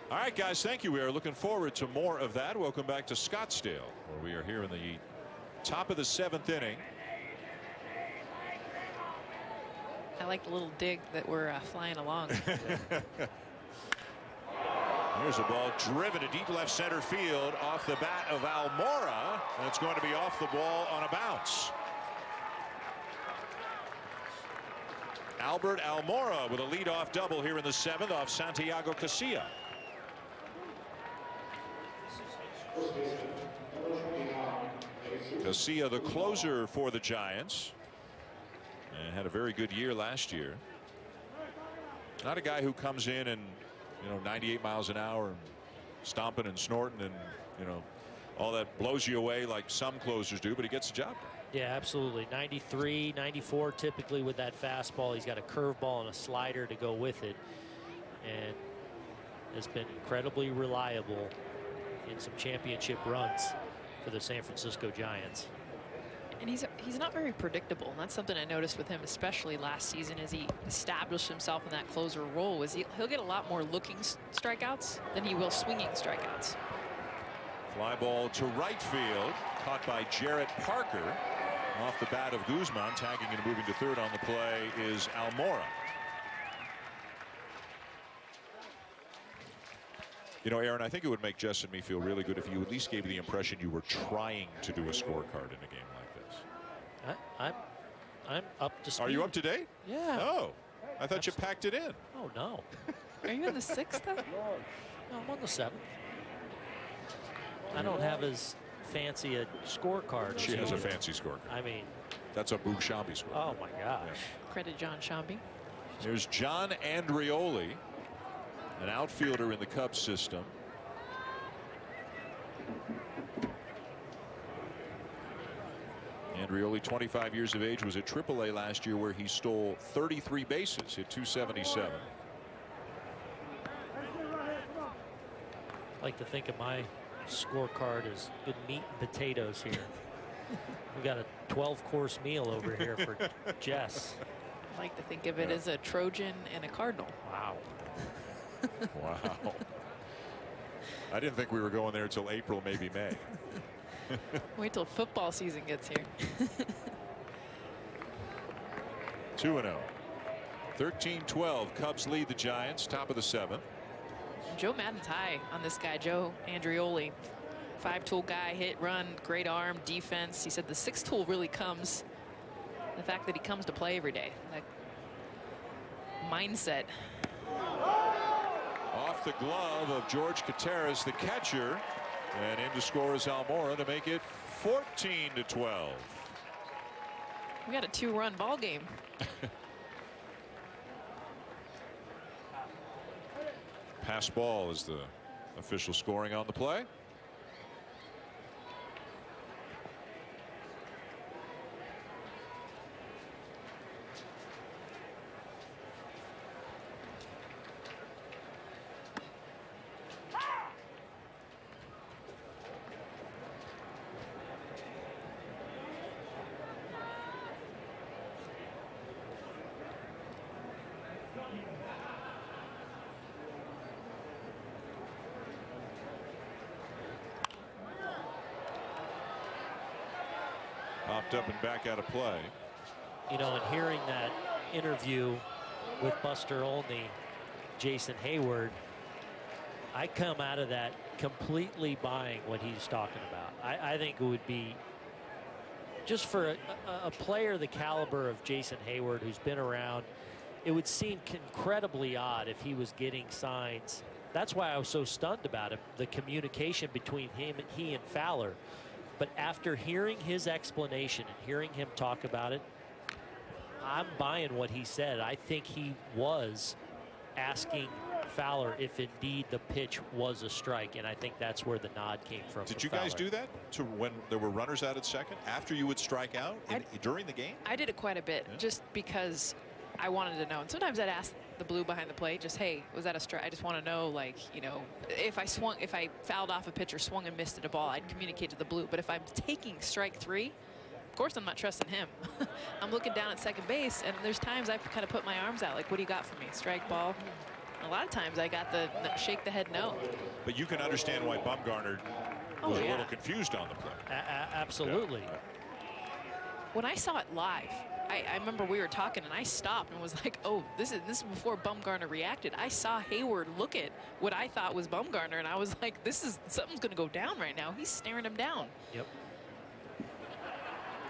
All right, guys, thank you. We are looking forward to more of that. Welcome back to Scottsdale, where we are here in the top of the 7th inning. I like the little dig that we're flying along. Here's a ball driven to deep left center field off the bat of Almora, and it's going to be off the ball on a bounce. Albert Almora with a leadoff double here in the 7th off Santiago Casilla. Casilla, the closer for the Giants, and had a very good year last year. Not a guy who comes in and, 98 miles an hour and stomping and snorting and, all that blows you away like some closers do, but he gets the job done. Yeah, absolutely. 93, 94 typically with that fastball. He's got a curveball and a slider to go with it, and has been incredibly reliable in some championship runs for the San Francisco Giants. And he's not very predictable. And that's something I noticed with him, especially last season, as he established himself in that closer role. He'll get a lot more looking strikeouts than he will swinging strikeouts. Fly ball to right field, caught by Jarrett Parker off the bat of Guzman. Tagging and moving to third on the play is Almora. Aaron, I think it would make Jess and me feel really good if you at least gave the impression you were trying to do a scorecard in a game like this. I'm up to speed. Are you up to date? Yeah. Oh, I thought you packed it in. Oh, no. Are you in the 6th then? No, I'm on the 7th. I don't have as fancy a scorecard. She has a fancy scorecard. I mean, that's a Boog Shambi score. Oh my gosh. Yeah. Credit John Shambi. There's John Andrioli, an outfielder in the Cubs system. Andrioli, 25 years of age, was at AAA last year where he stole 33 bases, hit 277. I like to think of my scorecard as good meat and potatoes here. We got a 12-course meal over here for Jess. I like to think of it as a Trojan and a Cardinal. Wow. Wow. I didn't think we were going there until April, maybe May. Wait till football season gets here. 2-0. 13-12. Cubs lead the Giants, top of the 7th. Joe Madden's high on this guy, Joe Andrioli. 5-tool guy, hit, run, great arm, defense. He said the 6th tool really comes, the fact that he comes to play every day. That mindset. Off the glove of George Coteras, the catcher, and in to score is Almora to make it 14-12. We got a 2-run ball game. Pass ball is the official scoring on the play. Popped up and back out of play. And hearing that interview with Buster Olney, Jason Hayward, I come out of that completely buying what he's talking about. I think it would be, just for a player the caliber of Jason Hayward, who's been around, it would seem incredibly odd if he was getting signs. That's why I was so stunned about it, the communication between he and Fowler. But after hearing his explanation and hearing him talk about it, I'm buying what he said. I think he was asking Fowler if indeed the pitch was a strike, and I think that's where the nod came from. Did you guys do that to when there were runners out at second after you would strike out during the game? I did it quite a bit, just because I wanted to know. And sometimes I'd ask the blue behind the plate, just, hey, was that a strike? I just want to know, like, if I fouled off a pitch or swung and missed at a ball, I'd communicate to the blue. But if I'm taking strike 3, of course I'm not trusting him. I'm looking down at second base, and there's times I kind of put my arms out, like, what do you got for me? Strike, ball? A lot of times I got the shake the head no. But you can understand why Bumgarner was a little confused on the play. Absolutely. Yeah. When I saw it live, I remember we were talking, and I stopped and was like, oh, this is before Bumgarner reacted. I saw Hayward look at what I thought was Bumgarner, and I was like, something's going to go down right now. He's staring him down. Yep.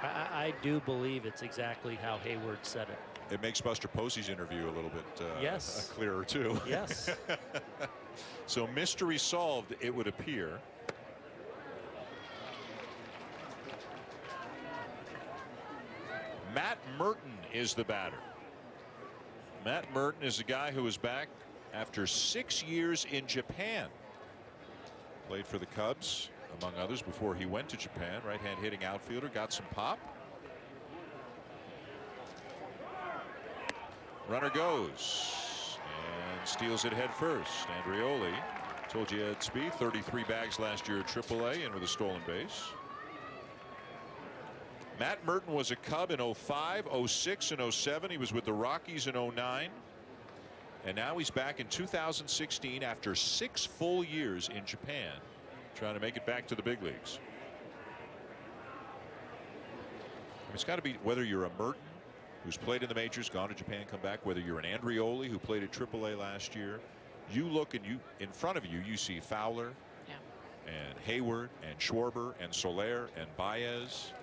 I do believe it's exactly how Hayward said it. It makes Buster Posey's interview a little bit clearer, too. Yes. So mystery solved, it would appear. Matt Merton is the batter. Matt Merton is a guy who is back after 6 years in Japan. Played for the Cubs, among others, before he went to Japan. Right-hand hitting outfielder, got some pop. Runner goes and steals it head first. Andreoli, told you he had speed. 33 bags last year at AAA and with a stolen base. Matt Merton was a Cub in 05, 06, and 07. He was with the Rockies in 09. And now he's back in 2016 after 6 full years in Japan, trying to make it back to the big leagues. I mean, it's got to be whether you're a Merton, who's played in the majors, gone to Japan, come back, whether you're an Andreoli, who played at AAA last year. You look and in front of you, you see Fowler and Hayward and Schwarber and Soler and Baez.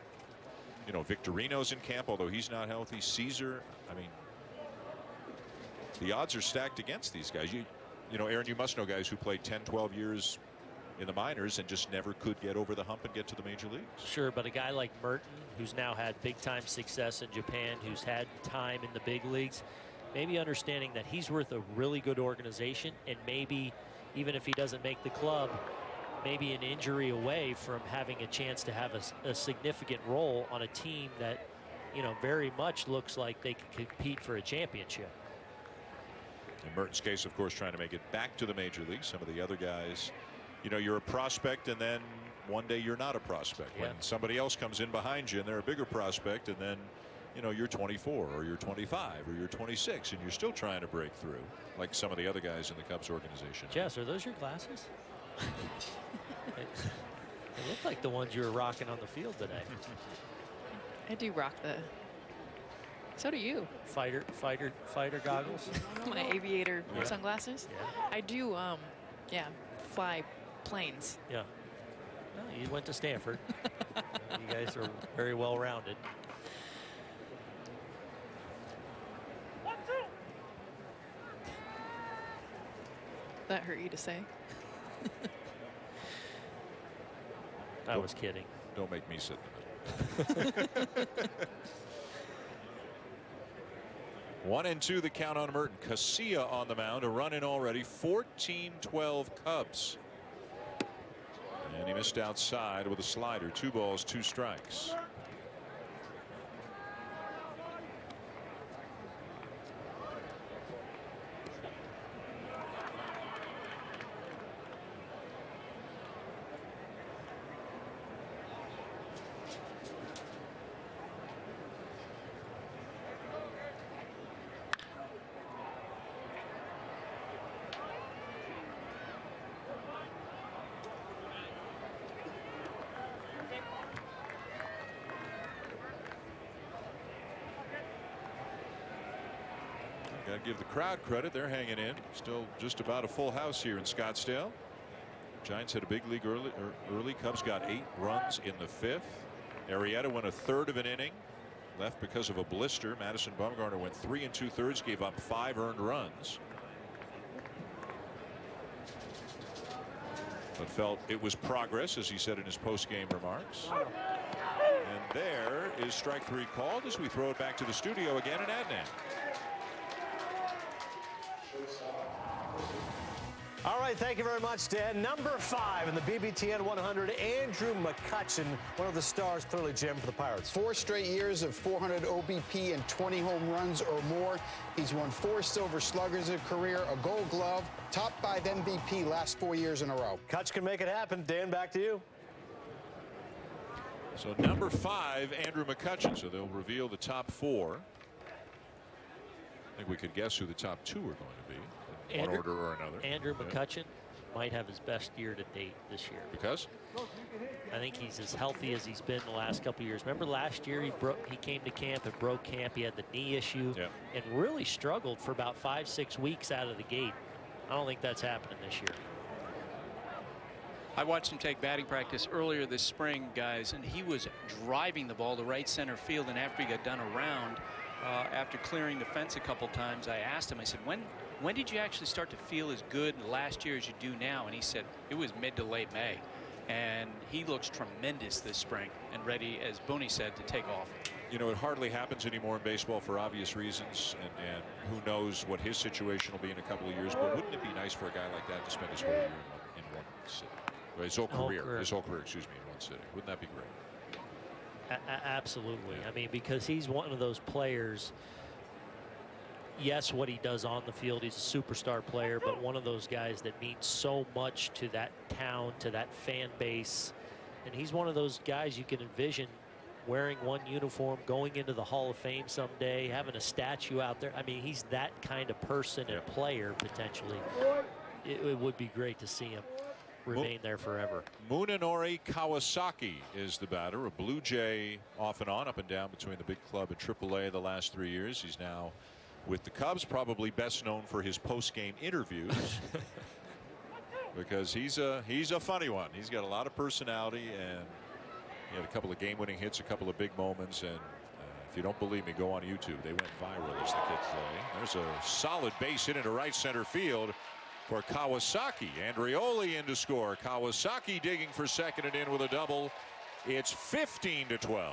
You know, Victorino's in camp, although he's not healthy. Caesar. I mean, the odds are stacked against these guys. You know, Aaron, you must know guys who played 10, 12 years in the minors and just never could get over the hump and get to the major leagues. Sure, but a guy like Merton, who's now had big-time success in Japan, who's had time in the big leagues, maybe understanding that he's worth a really good organization, and maybe even if he doesn't make the club, maybe an injury away from having a chance to have a significant role on a team that, you know, very much looks like they could compete for a championship. In Merton's case, of course, trying to make it back to the major leagues. Some of the other guys, you know, you're a prospect and then one day you're not a prospect. When somebody else comes in behind you and they're a bigger prospect, and then, you know, you're 24 or you're 25 or you're 26 and you're still trying to break through, like some of the other guys in the Cubs organization. Jess, are those your glasses? They look like the ones you were rocking on the field today. I do rock the. So do you. Fighter goggles. My aviator sunglasses. Yeah. I do. Fly planes. Yeah. Well, you went to Stanford. You guys are very well rounded. That hurt you to say? I was kidding. Don't make me sit in the middle. 1-2 the count on Merton. Casilla on the mound, a run in already. 14-12 Cubs. And he missed outside with a slider. 2 balls, 2 strikes. Got to give the crowd credit. They're hanging in. Still just about a full house here in Scottsdale. Giants had a big league early. Cubs got 8 runs in the 5th. Arrieta went a third of an inning. Left because of a blister. Madison Bumgarner went 3 2/3, gave up 5 earned runs. But felt it was progress, as he said in his post-game remarks. And there is strike 3 called as we throw it back to the studio again in Adnan. All right, thank you very much, Dan. Number 5 in the BBTN 100, Andrew McCutchen, one of the stars, clearly, Jim, for the Pirates. 4 straight years of 400 OBP and 20 home runs or more. He's won 4 Silver Sluggers in his career, a Gold Glove, top 5 MVP last 4 years in a row. Kutch can make it happen. Dan, back to you. So number 5, Andrew McCutchen. So they'll reveal the top 4. I think we could guess who the top 2 are going to be in one order or another. Andrew McCutchen might have his best year to date this year. Because? I think he's as healthy as he's been the last couple of years. Remember last year he came to camp and broke camp. He had the knee issue and really struggled for about 5-6 weeks out of the gate. I don't think that's happening this year. I watched him take batting practice earlier this spring, guys, and he was driving the ball to right center field. And after he got done around, after clearing the fence a couple times, I asked him, I said, when did you actually start to feel as good last year as you do now? And he said it was mid to late May. And he looks tremendous this spring and ready, as Booney said, to take off. You know, it hardly happens anymore in baseball for obvious reasons, and who knows what his situation will be in a couple of years. But wouldn't it be nice for a guy like that to spend his whole year in one city? Well, his whole career, excuse me, in one city. Wouldn't that be great? Absolutely. I mean, because he's one of those players. Yes, what he does on the field, he's a superstar player, but one of those guys that means so much to that town, to that fan base. And he's one of those guys you can envision wearing one uniform, going into the Hall of Fame someday, having a statue out there. I mean, he's that kind of person and player, potentially. It would be great to see him remain there forever. Munenori Kawasaki is the batter, a Blue Jay off and on, up and down between the big club and AAA the last 3 years. He's now with the Cubs, probably best known for his post-game interviews. Because he's a funny one. He's got a lot of personality, and he had a couple of game-winning hits, a couple of big moments. And if you don't believe me, go on YouTube. They went viral, as the kids say. There's a solid base hit into right center field for Kawasaki. Andreoli in to score. Kawasaki digging for second and in with a double. It's 15-12.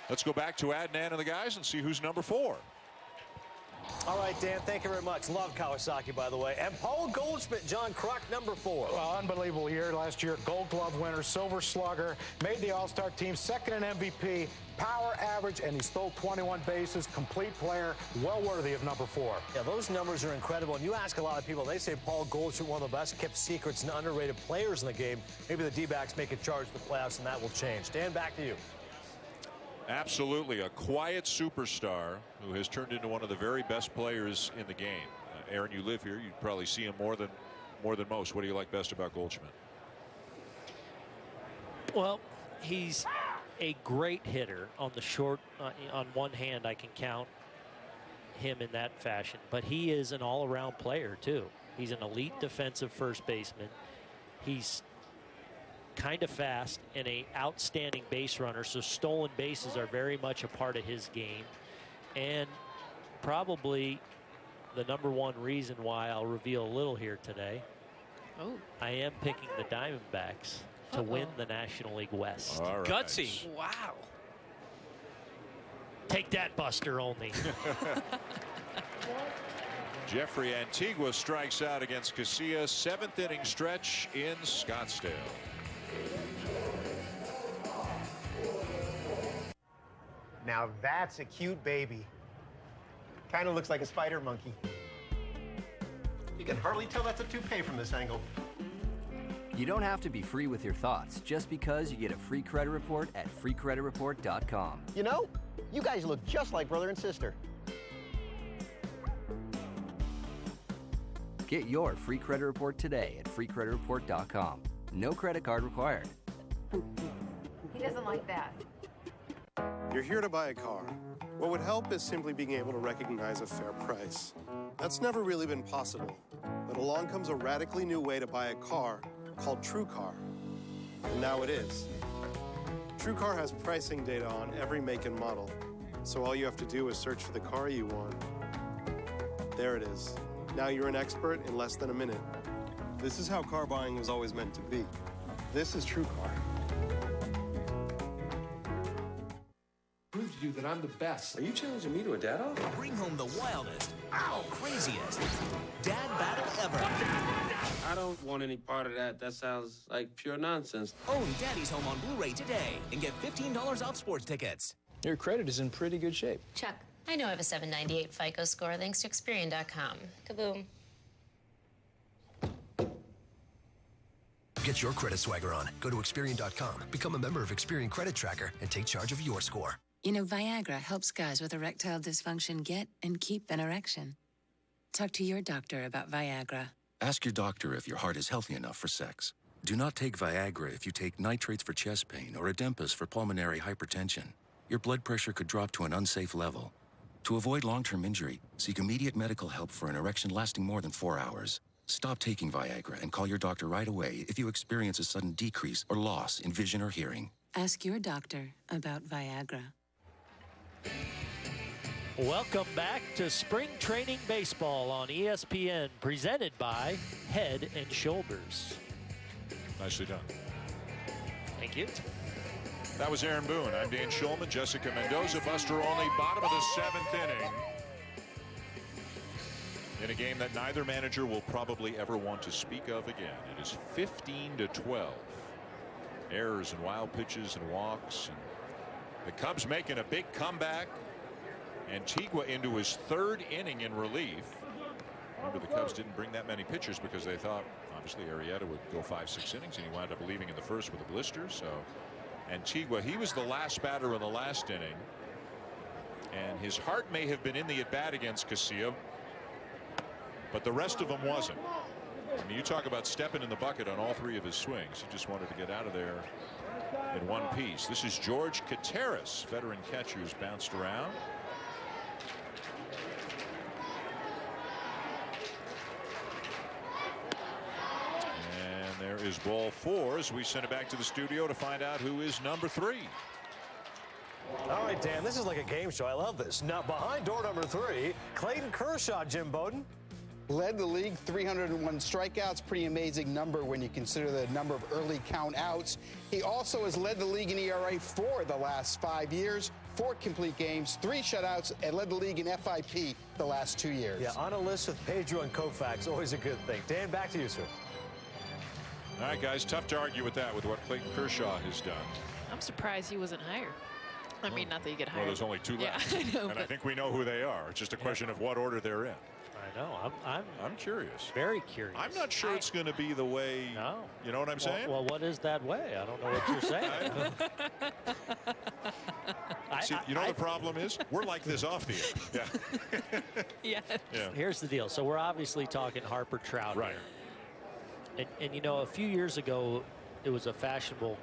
Let's go back to Adnan and the guys and see who's number 4. All right, Dan, thank you very much. Love Kawasaki, by the way. And Paul Goldschmidt, John Kruk, number 4. Well, unbelievable year last year. Gold Glove winner, Silver Slugger, made the All-Star team, second in MVP, power average, and he stole 21 bases. Complete player, well worthy of number 4. Yeah, those numbers are incredible. And you ask a lot of people, they say Paul Goldschmidt, one of the best kept secrets and underrated players in the game. Maybe the D-backs make a charge to the playoffs, and that will change. Dan, back to you. Absolutely, a quiet superstar who has turned into one of the very best players in the game. Aaron, you live here. You probably see him more than most. What do you like best about Goldschmidt? Well, he's a great hitter on the short. On one hand, I can count him in that fashion, but he is an all-around player too. He's an elite defensive first baseman. He's kind of fast and a outstanding base runner, so stolen bases are very much a part of his game, and probably the number 1 reason why I'll reveal a little here today. I am picking the Diamondbacks to win the National League West. All right. Gutsy. Wow. Take that, Buster Olney. Jeffrey Antigua strikes out against Casilla. 7th inning stretch in Scottsdale. Now that's a cute baby. Kind of looks like a spider monkey. You can hardly tell that's a toupee from this angle. You don't have to be free with your thoughts just because you get a free credit report at freecreditreport.com. You know, you guys look just like brother and sister. Get your free credit report today at freecreditreport.com. No credit card required. He doesn't like that. You're here to buy a car. What would help is simply being able to recognize a fair price. That's never really been possible, but along comes a radically new way to buy a car called TrueCar. And now it is. TrueCar has pricing data on every make and model, so all you have to do is search for the car you want. There it is. Now you're an expert in less than a minute. This is how car buying was always meant to be. This is TrueCar. Prove to you that I'm the best. Are you challenging me to a dad-off? Bring home the wildest, craziest dad battle ever. I don't want any part of that. That sounds like pure nonsense. Own Daddy's Home on Blu-ray today and get $15 off sports tickets. Your credit is in pretty good shape. Chuck, I know I have a 798 FICO score thanks to Experian.com. Kaboom. Get your credit swagger on. Go to Experian.com, become a member of Experian Credit Tracker, and take charge of your score. You know, Viagra helps guys with erectile dysfunction get and keep an erection. Talk to your doctor about Viagra. Ask your doctor if your heart is healthy enough for sex. Do not take Viagra if you take nitrates for chest pain or Adempas for pulmonary hypertension. Your blood pressure could drop to an unsafe level. To avoid long-term injury, seek immediate medical help for an erection lasting more than 4 hours. Stop taking Viagra and call your doctor right away if you experience a sudden decrease or loss in vision or hearing. Ask your doctor about Viagra. Welcome back to Spring Training Baseball on ESPN, presented by Head and Shoulders. Nicely done. Thank you. That was Aaron Boone. I'm Dan Schulman. Jessica Mendoza, Buster Olney, bottom of the 7th inning. In a game that neither manager will probably ever want to speak of again. It is 15-12. Errors and wild pitches and walks. And the Cubs making a big comeback. Antigua into his 3rd inning in relief. Remember, the Cubs didn't bring that many pitchers because they thought, obviously, Arrieta would go 5-6 innings, and he wound up leaving in the 1st with a blister. So Antigua, he was the last batter in the last inning, and his heart may have been in the at-bat against Casilla, but the rest of them wasn't. I mean, you talk about stepping in the bucket on all 3 of his swings. He just wanted to get out of there in one piece. This is George Kateris, veteran catcher who's bounced around. There is ball 4 as we send it back to the studio to find out who is number 3. All right, Dan, this is like a game show. I love this. Now, behind door number 3, Clayton Kershaw, Jim Bowden. Led the league, 301 strikeouts. Pretty amazing number when you consider the number of early count outs. He also has led the league in ERA for the last 5 years. 4 complete games, 3 shutouts, and led the league in FIP the last 2 years. Yeah, on a list with Pedro and Koufax, always a good thing. Dan, back to you, sir. All right, guys, tough to argue with that, with what Clayton Kershaw has done. I'm surprised he wasn't higher. I mean, not that you get higher. Well, there's only 2 left. Yeah, I know, and I think we know who they are. It's just a question of what order they're in. I know. I'm curious. Very curious. I'm not sure it's going to be the way. No. You know what I'm saying? Well, what is that way? I don't know what you're saying. See, you know the problem is? We're like this off the air. Yeah. Yeah. Here's the deal. So we're obviously talking Harper Trout. Right. Here. And you know, a few years ago, it was a fashionable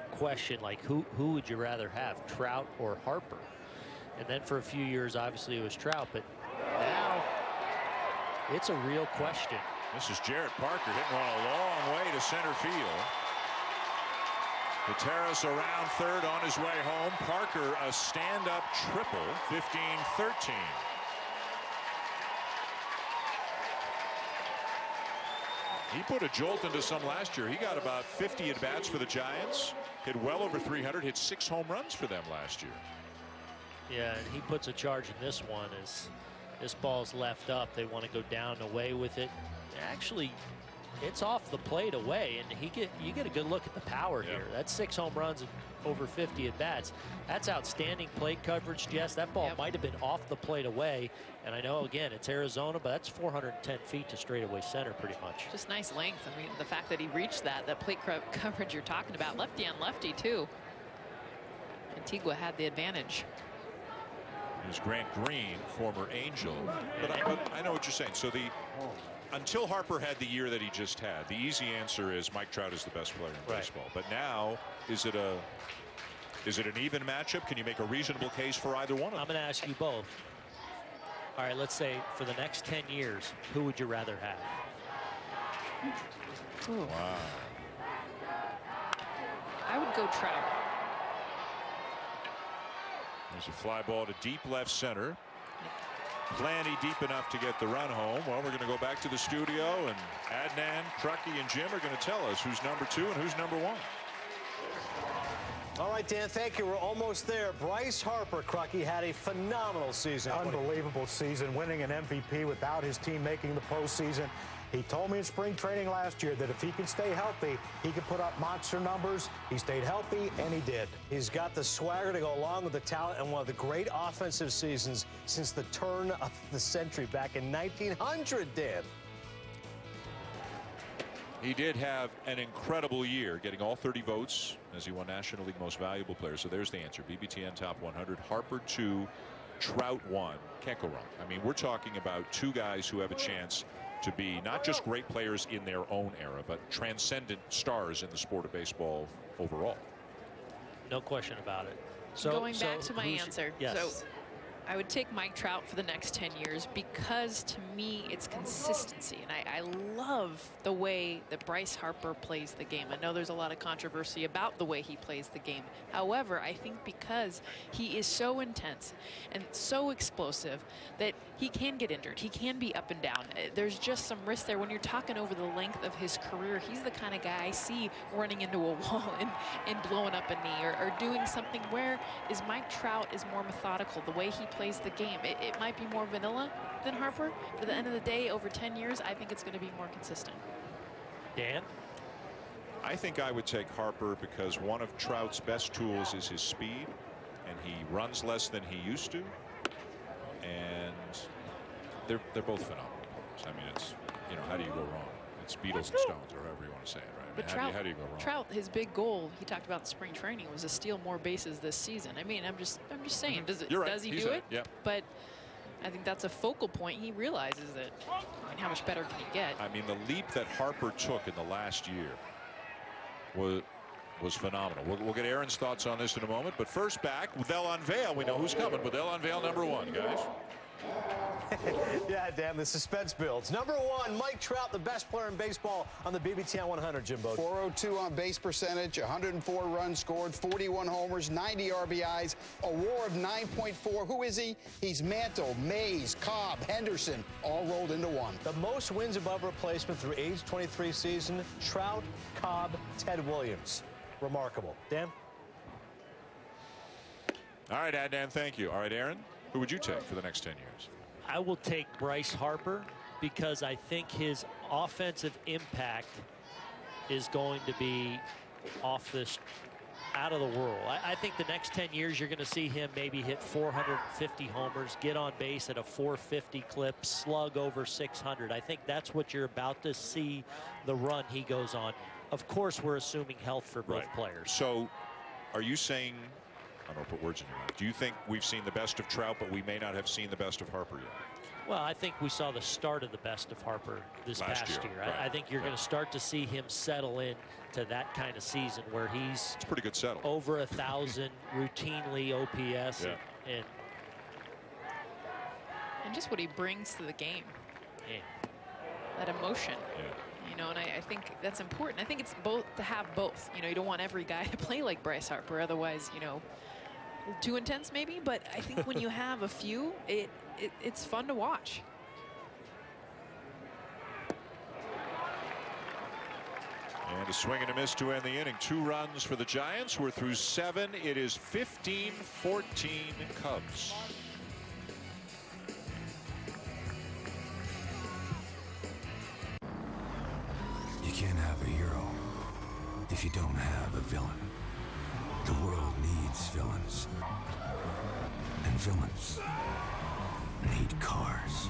question, like who would you rather have, Trout or Harper? And then for a few years, obviously, it was Trout. But now it's a real question. This is Jarrett Parker hitting one a long way to center field. Gutierrez around 3rd on his way home. Parker a stand-up triple, 15-13. He put a jolt into some last year. He got about 50 at-bats for the Giants. Hit well over 300. Hit 6 home runs for them last year. Yeah, and he puts a charge in this one as this ball's left up. They want to go down and away with it. Actually, it's off the plate away, and you get a good look at the power here. That's 6 home runs and over 50 at-bats. That's outstanding plate coverage, Jess. That ball might have been off the plate away. And I know, again, it's Arizona, but that's 410 feet to straightaway center pretty much. Just nice length. I mean, the fact that he reached that plate coverage you're talking about, lefty on lefty, too. Antigua had the advantage. There's Grant Green, former Angel. But I know what you're saying. So until Harper had the year that he just had, the easy answer is Mike Trout is the best player in baseball. But now, is it an even matchup? Can you make a reasonable case for either one of them? I'm going to ask you both. All right, let's say for the next 10 years, who would you rather have? Ooh. Wow. I would go Trout. There's a fly ball to deep left center. Plenty deep enough to get the run home. Well, we're going to go back to the studio, and Adnan, Truckee, and Jim are going to tell us who's number 2 and who's number 1. All right, Dan, thank you. We're almost there. Bryce Harper, Crucky, had a phenomenal season. Unbelievable season, winning an MVP without his team making the postseason. He told me in spring training last year that if he can stay healthy, he could put up monster numbers. He stayed healthy, and he did. He's got the swagger to go along with the talent and one of the great offensive seasons since the turn of the century back in 1900, Dan. He did have an incredible year, getting all 30 votes as he won National League Most Valuable Player. So there's the answer. BBTN Top 100, Harper 2, Trout 1. Can't go wrong. I mean, we're talking about two guys who have a chance to be not just great players in their own era, but transcendent stars in the sport of baseball overall. No question about it. So going back to my answer. Yes. So I would take Mike Trout for the next 10 years because, to me, it's consistency. And I love the way that Bryce Harper plays the game. I know there's a lot of controversy about the way he plays the game. However, I think because he is so intense and so explosive that he can get injured. He can be up and down. There's just some risk there. When you're talking over the length of his career, he's the kind of guy I see running into a wall and blowing up a knee or doing something. Where is Mike Trout is more methodical, the way he plays the game. It might be more vanilla than Harper, but at the end of the day, over 10 years, I think it's going to be more consistent. Dan? I think I would take Harper because one of Trout's best tools is his speed, and he runs less than he used to, and they're both phenomenal. I mean, it's, you know, how do you go wrong? It's Beatles and Stones, or however you want to say it, right? But I mean, how do you go wrong? Trout, his big goal, he talked about in spring training, was to steal more bases this season. I mean, I'm just saying, does he do it? Yeah. But I think that's a focal point. He realizes that, I mean, how much better can he get? I mean, the leap that Harper took in the last year was phenomenal. We'll get Aaron's thoughts on this in a moment, but first back, they'll unveil. We know who's coming, but they'll unveil number 1, guys. Yeah, Dan, the suspense builds. Number 1, Mike Trout, the best player in baseball on the BBTN 100, Jimbo. 402 on base percentage, 104 runs scored, 41 homers, 90 RBIs, a WAR of 9.4. Who is he? He's Mantle, Mays, Cobb, Henderson, all rolled into one. The most wins above replacement through age 23 season, Trout, Cobb, Ted Williams. Remarkable. Dan? All right, Adnan, thank you. All right, Aaron, who would you take for the next 10 years? I will take Bryce Harper because I think his offensive impact is going to be out of the world. I think the next 10 years you're going to see him maybe hit 450 homers, get on base at a 450 clip, slug over 600. I think that's what you're about to see, the run he goes on. Of course, we're assuming health for both players. So are you saying, I don't want to put words in your mouth, do you think we've seen the best of Trout, but we may not have seen the best of Harper yet? Well, I think we saw the start of the best of Harper this past year. Right. I think you're going to start to see him settle in to that kind of season where he's it's pretty good settle. Over 1,000 routinely OPS. Yeah. And just what he brings to the game. Yeah. That emotion. Yeah. You know, and I think that's important. I think it's both to have both. You know, you don't want every guy to play like Bryce Harper. Otherwise, you know, too intense maybe. But I think when you have a few, it's fun to watch. And a swing and a miss to end the inning. 2 runs for the Giants. We're through 7. It is 15-14 Cubs. You can't have a hero if you don't have a villain. The world needs villains. And villains need cars.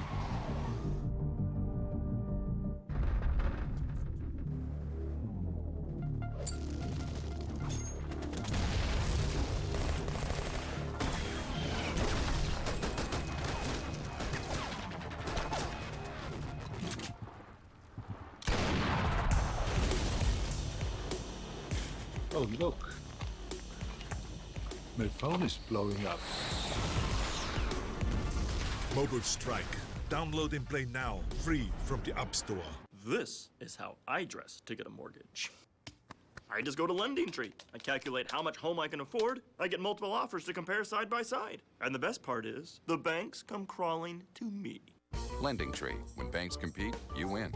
Oh, look. My phone is blowing up. Mobile Strike. Download and play now, free from the App Store. This is how I dress to get a mortgage. I just go to Lending Tree. I calculate how much home I can afford. I get multiple offers to compare side by side. And the best part is, the banks come crawling to me. Lending Tree. When banks compete, you win.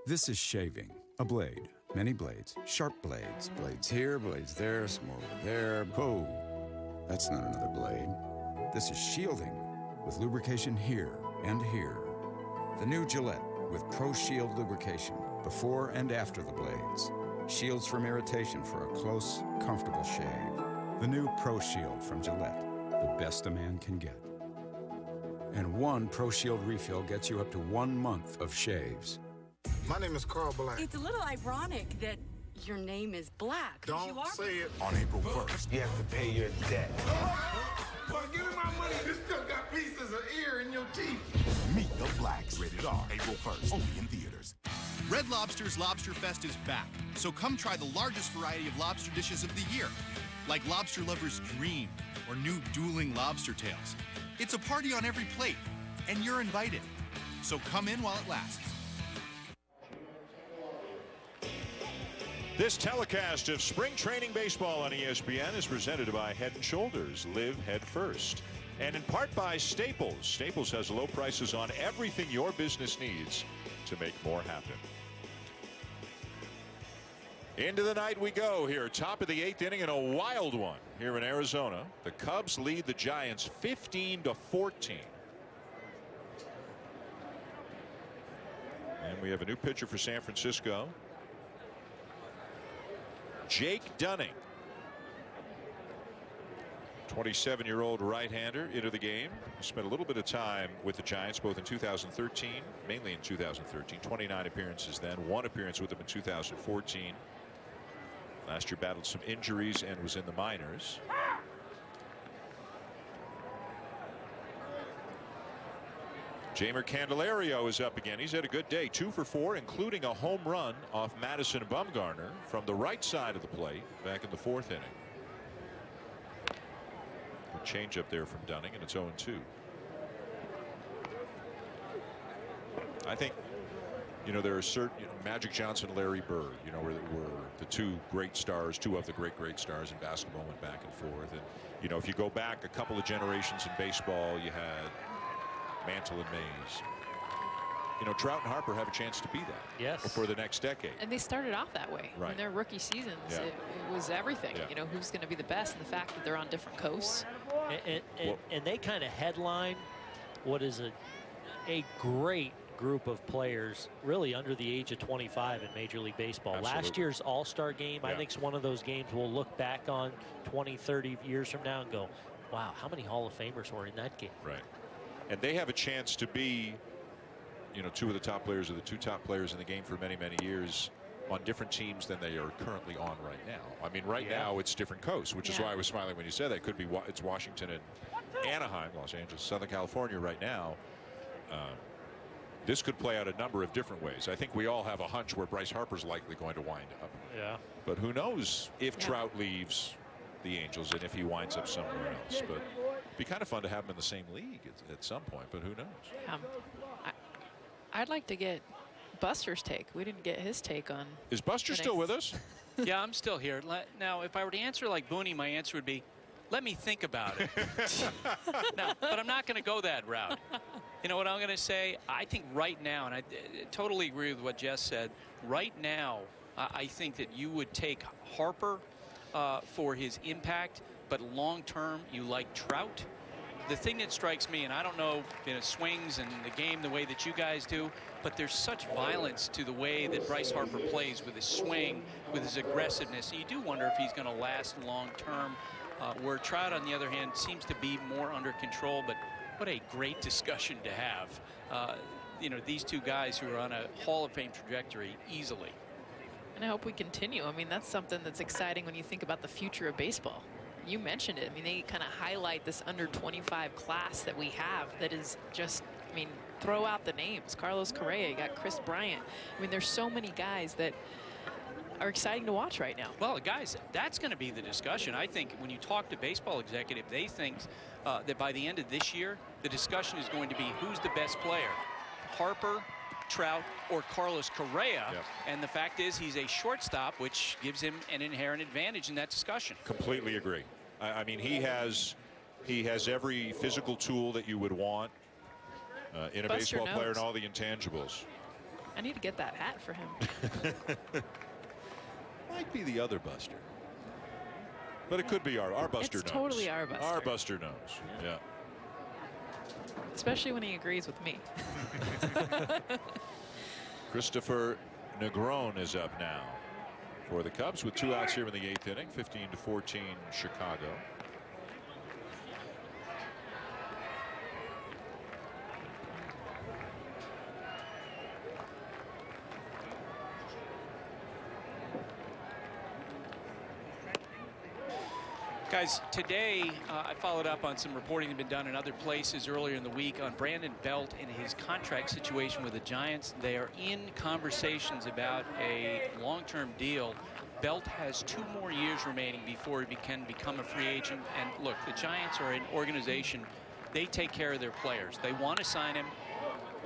This is shaving. A blade. Many blades. Sharp blades. Blades here, blades there, some over there. Whoa. That's not another blade. This is shielding with lubrication here and here. The new Gillette with Pro Shield lubrication before and after the blades. Shields from irritation for a close, comfortable shave. The new Pro Shield from Gillette. The best a man can get. And one Pro Shield refill gets you up to 1 month of shaves. My name is Carl Black. It's a little ironic that your name is Black. Don't say it. On April 1st, You have to pay your debt. Well, give me my money. You still got pieces of ear in your teeth. Meet the Blacks. Rated R. April 1st. Only in theaters. Red Lobster's Lobster Fest is back, so come try the largest variety of lobster dishes of the year, like Lobster Lover's Dream or new dueling lobster tails. It's a party on every plate, and you're invited. So come in while it lasts. This telecast of spring training baseball on ESPN is presented by Head & Shoulders. Live head first. And in part by Staples. Staples has low prices on everything your business needs to make more happen. Into the night we go here. Top of the 8th inning in a wild one here in Arizona. The Cubs lead the Giants 15-14. And we have a new pitcher for San Francisco. Jake Dunning. 27-year-old right-hander into the game. Spent a little bit of time with the Giants both in 2013, mainly in 2013. 29 appearances then. 1 appearance with them in 2014. Last year battled some injuries and was in the minors. Jeimer Candelario is up again. He's had a good day. 2 for 4, including a home run off Madison Bumgarner from the right side of the plate back in the 4th inning. A change up there from Dunning, and it's 0-2. I think, you know, there are certain, Magic Johnson, Larry Bird, you know, were the 2 great stars, 2 of the great stars in basketball, went back and forth. And, you know, if you go back a couple of generations in baseball, you had Mantle and Mays. You know, Trout and Harper have a chance to be that for the next decade. And they started off that way. Right. In their rookie seasons, Yeah. it was everything. Yeah. You know, who's going to be the best, and the fact that they're on different coasts. And they kind of headline what is a great group of players really under the age of 25 in Major League Baseball. Absolutely. Last year's All-Star game, I think, is one of those games we'll look back on 20, 30 years from now and go, wow, how many Hall of Famers were in that game? Right. And they have a chance to be, you know, 2 of the top players or the 2 top players in the game for many, many years on different teams than they are currently on right now. I mean, right now it's different coasts, which is why I was smiling when you said that. It could be, it's Washington and Anaheim, Los Angeles, Southern California right now. This could play out a number of different ways. I think we all have a hunch where Bryce Harper's likely going to wind up. Yeah. But who knows if Trout leaves the Angels and if he winds up somewhere else. But it'd be kind of fun to have him in the same league at some point, but who knows? I'd like to get Buster's take. We didn't get his take on. Is Buster still with us? Yeah, I'm still here. Now, if I were to answer like Booney, my answer would be, let me think about it. Now, but I'm not going to go that route. You know what I'm going to say? I think right now, and I totally agree with what Jess said, right now, I think that you would take Harper for his impact, but long term, you like Trout. The thing that strikes me, and I don't know, you know, swings and the game the way that you guys do, but there's such violence to the way that Bryce Harper plays with his swing, with his aggressiveness. You do wonder if he's going to last long term. Where Trout, on the other hand, seems to be more under control. But what a great discussion to have. You know, these 2 guys who are on a Hall of Fame trajectory easily. And I hope we continue. I mean, that's something that's exciting when you think about the future of baseball. You mentioned it. I mean, they kind of highlight this under 25 class that we have that is just, I mean, throw out the names. Carlos Correa, you got Chris Bryant. I mean, there's so many guys that are exciting to watch right now. Well, guys, that's going to be the discussion. I think when you talk to baseball executive, they think that by the end of this year, the discussion is going to be who's the best player, Harper, Trout, or Carlos Correa. Yep. And the fact is he's a shortstop, which gives him an inherent advantage in that discussion. Completely agree. I mean, he has every physical tool that you would want in a Buster baseball player knows. and all the intangibles. I need to get that hat for him. Might be the other Buster. But it could be our Buster knows. It's totally our Buster. Our Buster knows. Yeah. Especially when he agrees with me. Christopher Negron is up now for the Cubs with 2 outs here in the 8th inning. 15-14 Chicago. Guys, today I followed up on some reporting that had been done in other places earlier in the week on Brandon Belt and his contract situation with the Giants. They are in conversations about a long-term deal. Belt has 2 more years remaining before he can become a free agent. And look, the Giants are an organization. They take care of their players. They want to sign him.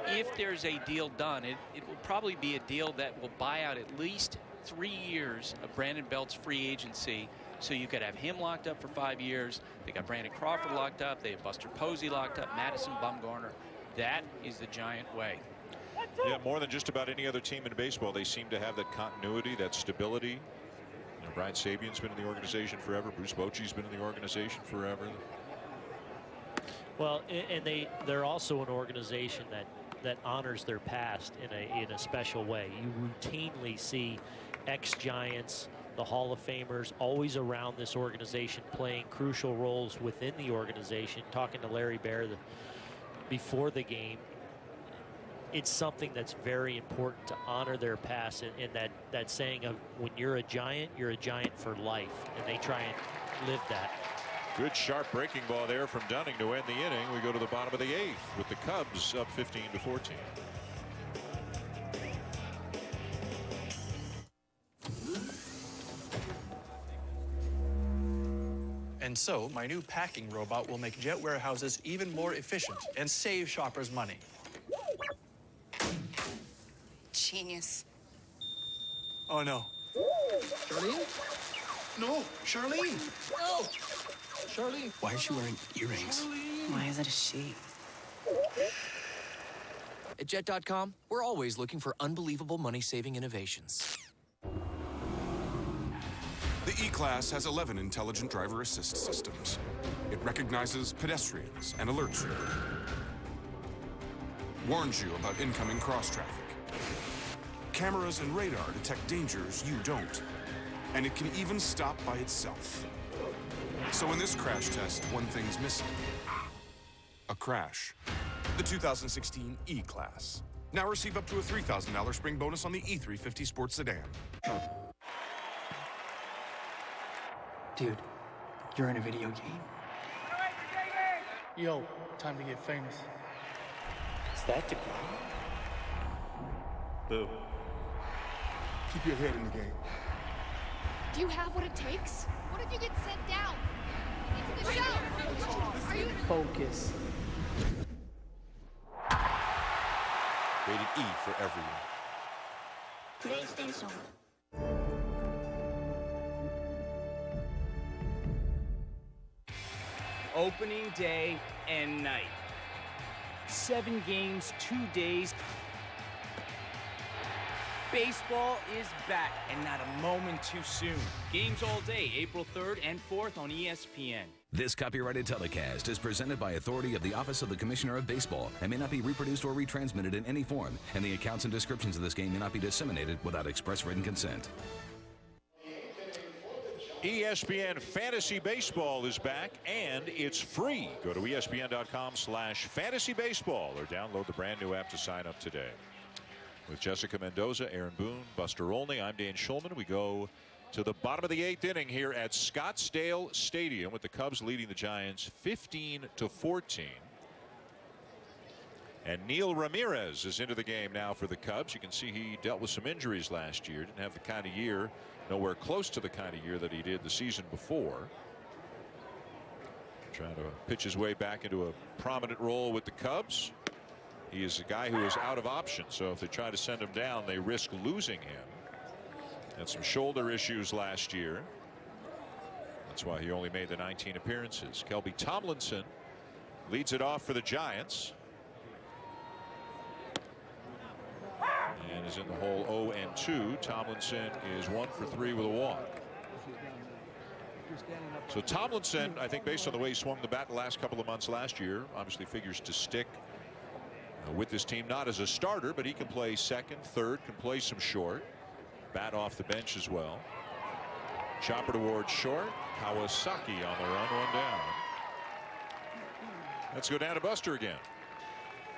If there's a deal done, it will probably be a deal that will buy out at least 3 years of Brandon Belt's free agency. So you could have him locked up for 5 years. They got Brandon Crawford locked up. They have Buster Posey locked up. Madison Bumgarner. That is the Giant way. Yeah, more than just about any other team in baseball, they seem to have that continuity, that stability. You know, Brian Sabian's been in the organization forever. Bruce Bochy's been in the organization forever. Well, and they're also an organization that honors their past in a special way. You routinely see ex-Giants, the Hall of Famers, always around this organization, playing crucial roles within the organization. Talking to Larry Baer before the game, it's something that's very important to honor their past, and that saying of when you're a Giant for life, and they try and live that. Good sharp breaking ball there from Dunning to end the inning. We go to the bottom of the 8th with the Cubs up 15-14. And so, my new packing robot will make jet warehouses even more efficient and save shoppers money. Genius. Oh, no. Charlene? No, Charlene! No! Charlene! Why is she wearing earrings? Why is it a she? At Jet.com, we're always looking for unbelievable money-saving innovations. The E-Class has 11 intelligent driver assist systems. It recognizes pedestrians and alerts you. Warns you about incoming cross-traffic. Cameras and radar detect dangers you don't. And it can even stop by itself. So in this crash test, one thing's missing. A crash. The 2016 E-Class. Now receive up to a $3,000 spring bonus on the E350 Sports Sedan. Dude, you're in a video game. Yo, time to get famous. Is that the Boo. Keep your head in the game. Do you have what it takes? What if you get sent down? Into the show? Are you... Focus. Rated E for everyone. PlayStation. Opening day and night. 7 games, 2 days. Baseball is back, and not a moment too soon. Games all day, April 3rd and 4th on ESPN. This copyrighted telecast is presented by authority of the Office of the Commissioner of Baseball and may not be reproduced or retransmitted in any form, and the accounts and descriptions of this game may not be disseminated without express written consent. ESPN Fantasy Baseball is back, and it's free. Go to ESPN.com/fantasybaseball or download the brand new app to sign up today. With Jessica Mendoza, Aaron Boone, Buster Olney, I'm Dan Schulman. We go to the bottom of the 8th inning here at Scottsdale Stadium with the Cubs leading the Giants 15-14. And Neil Ramirez is into the game now for the Cubs. You can see he dealt with some injuries last year. Didn't have the kind of year, nowhere close to the kind of year that he did the season before. Trying to pitch his way back into a prominent role with the Cubs. He is a guy who is out of options, so if they try to send him down, they risk losing him. Had some shoulder issues last year. That's why he only made the 19 appearances. Kelby Tomlinson leads it off for the Giants. And is in the hole 0-2. Tomlinson is 1 for 3 with a walk. So Tomlinson, I think based on the way he swung the bat the last couple of months last year, obviously figures to stick with this team, not as a starter, but he can play second, third, can play some short. Bat off the bench as well. Chopper towards short. Kawasaki on the run, 1 down. Let's go down to Buster again.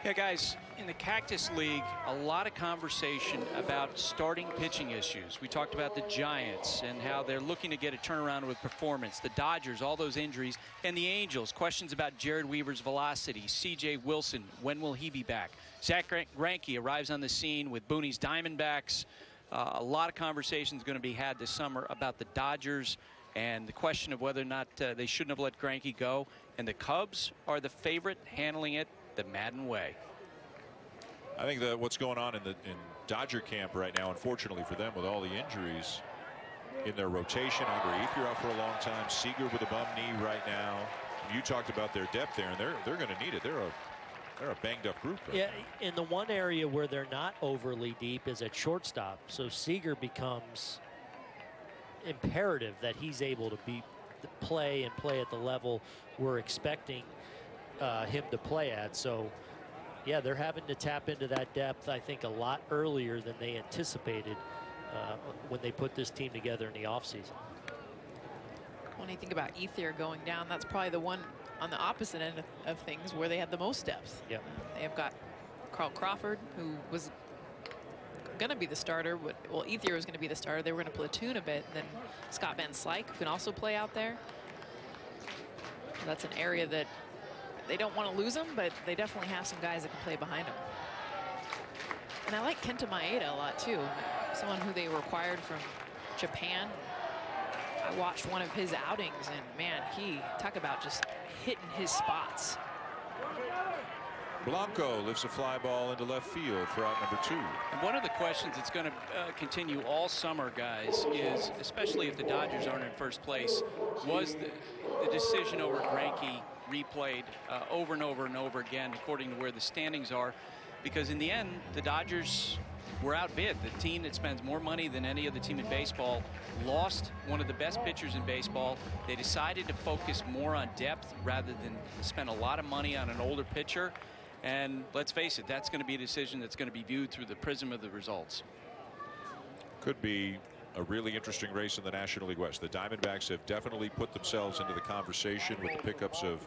Yeah, guys, in the Cactus League, a lot of conversation about starting pitching issues. We talked about the Giants and how they're looking to get a turnaround with performance. The Dodgers, all those injuries. And the Angels, questions about Jared Weaver's velocity. C.J. Wilson, when will he be back? Zach Greinke arrives on the scene with Booney's Diamondbacks. A lot of conversations going to be had this summer about the Dodgers and the question of whether or not they shouldn't have let Greinke go. And the Cubs are the favorite, handling it the Madden way. I think that what's going on in Dodger camp right now, unfortunately for them, with all the injuries in their rotation, Andre Ethier out for a long time, Seager with a bum knee right now. You talked about their depth there, and they're going to need it. They're a banged up group. Right now. In the one area where they're not overly deep is at shortstop. So Seager becomes imperative that he's able to play at the level we're expecting him to play at. So yeah, they're having to tap into that depth, I think, a lot earlier than they anticipated when they put this team together in the offseason. When you think about Ethier going down, that's probably the one on the opposite end of things where they have the most depth. Yep. They have got Carl Crawford, who was going to be the starter, but well, Ethier was going to be the starter. They were going to platoon a bit. And then Scott Van Slyke, who can also play out there. That's an area that they don't want to lose him, but they definitely have some guys that can play behind him. And I like Kenta Maeda a lot too. Someone who they acquired from Japan. I watched one of his outings, and man, talk about just hitting his spots. Blanco lifts a fly ball into left field for out number 2. And one of the questions that's going to continue all summer, guys, is, especially if the Dodgers aren't in first place, was the decision over Greinke replayed over and over and over again according to where the standings are, because in the end the Dodgers were outbid. The team that spends more money than any other team in baseball lost one of the best pitchers in baseball. They decided to focus more on depth rather than spend a lot of money on an older pitcher, and let's face it, that's going to be a decision that's going to be viewed through the prism of the results. Could be a really interesting race in the National League West. The Diamondbacks have definitely put themselves into the conversation with the pickups of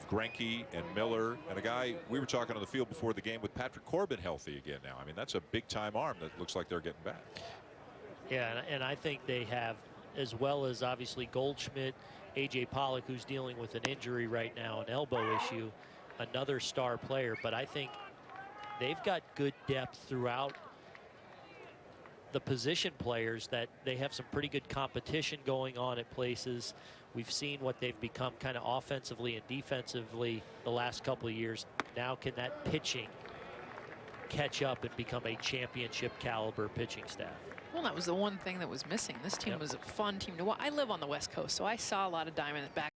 Greinke and Miller, and a guy we were talking on the field before the game with Patrick Corbin healthy again now. I mean, that's a big time arm that looks like they're getting back. Yeah, and I think they have, as well as obviously Goldschmidt, A.J. Pollock, who's dealing with an injury right now, an elbow issue, another star player, but I think they've got good depth throughout the position players, that they have some pretty good competition going on at places. We've seen what they've become kind of offensively and defensively the last couple of years. Now can that pitching catch up and become a championship caliber pitching staff? Well, that was the one thing that was missing. This team was a fun team to watch. I live on the West Coast, so I saw a lot of Diamondbacks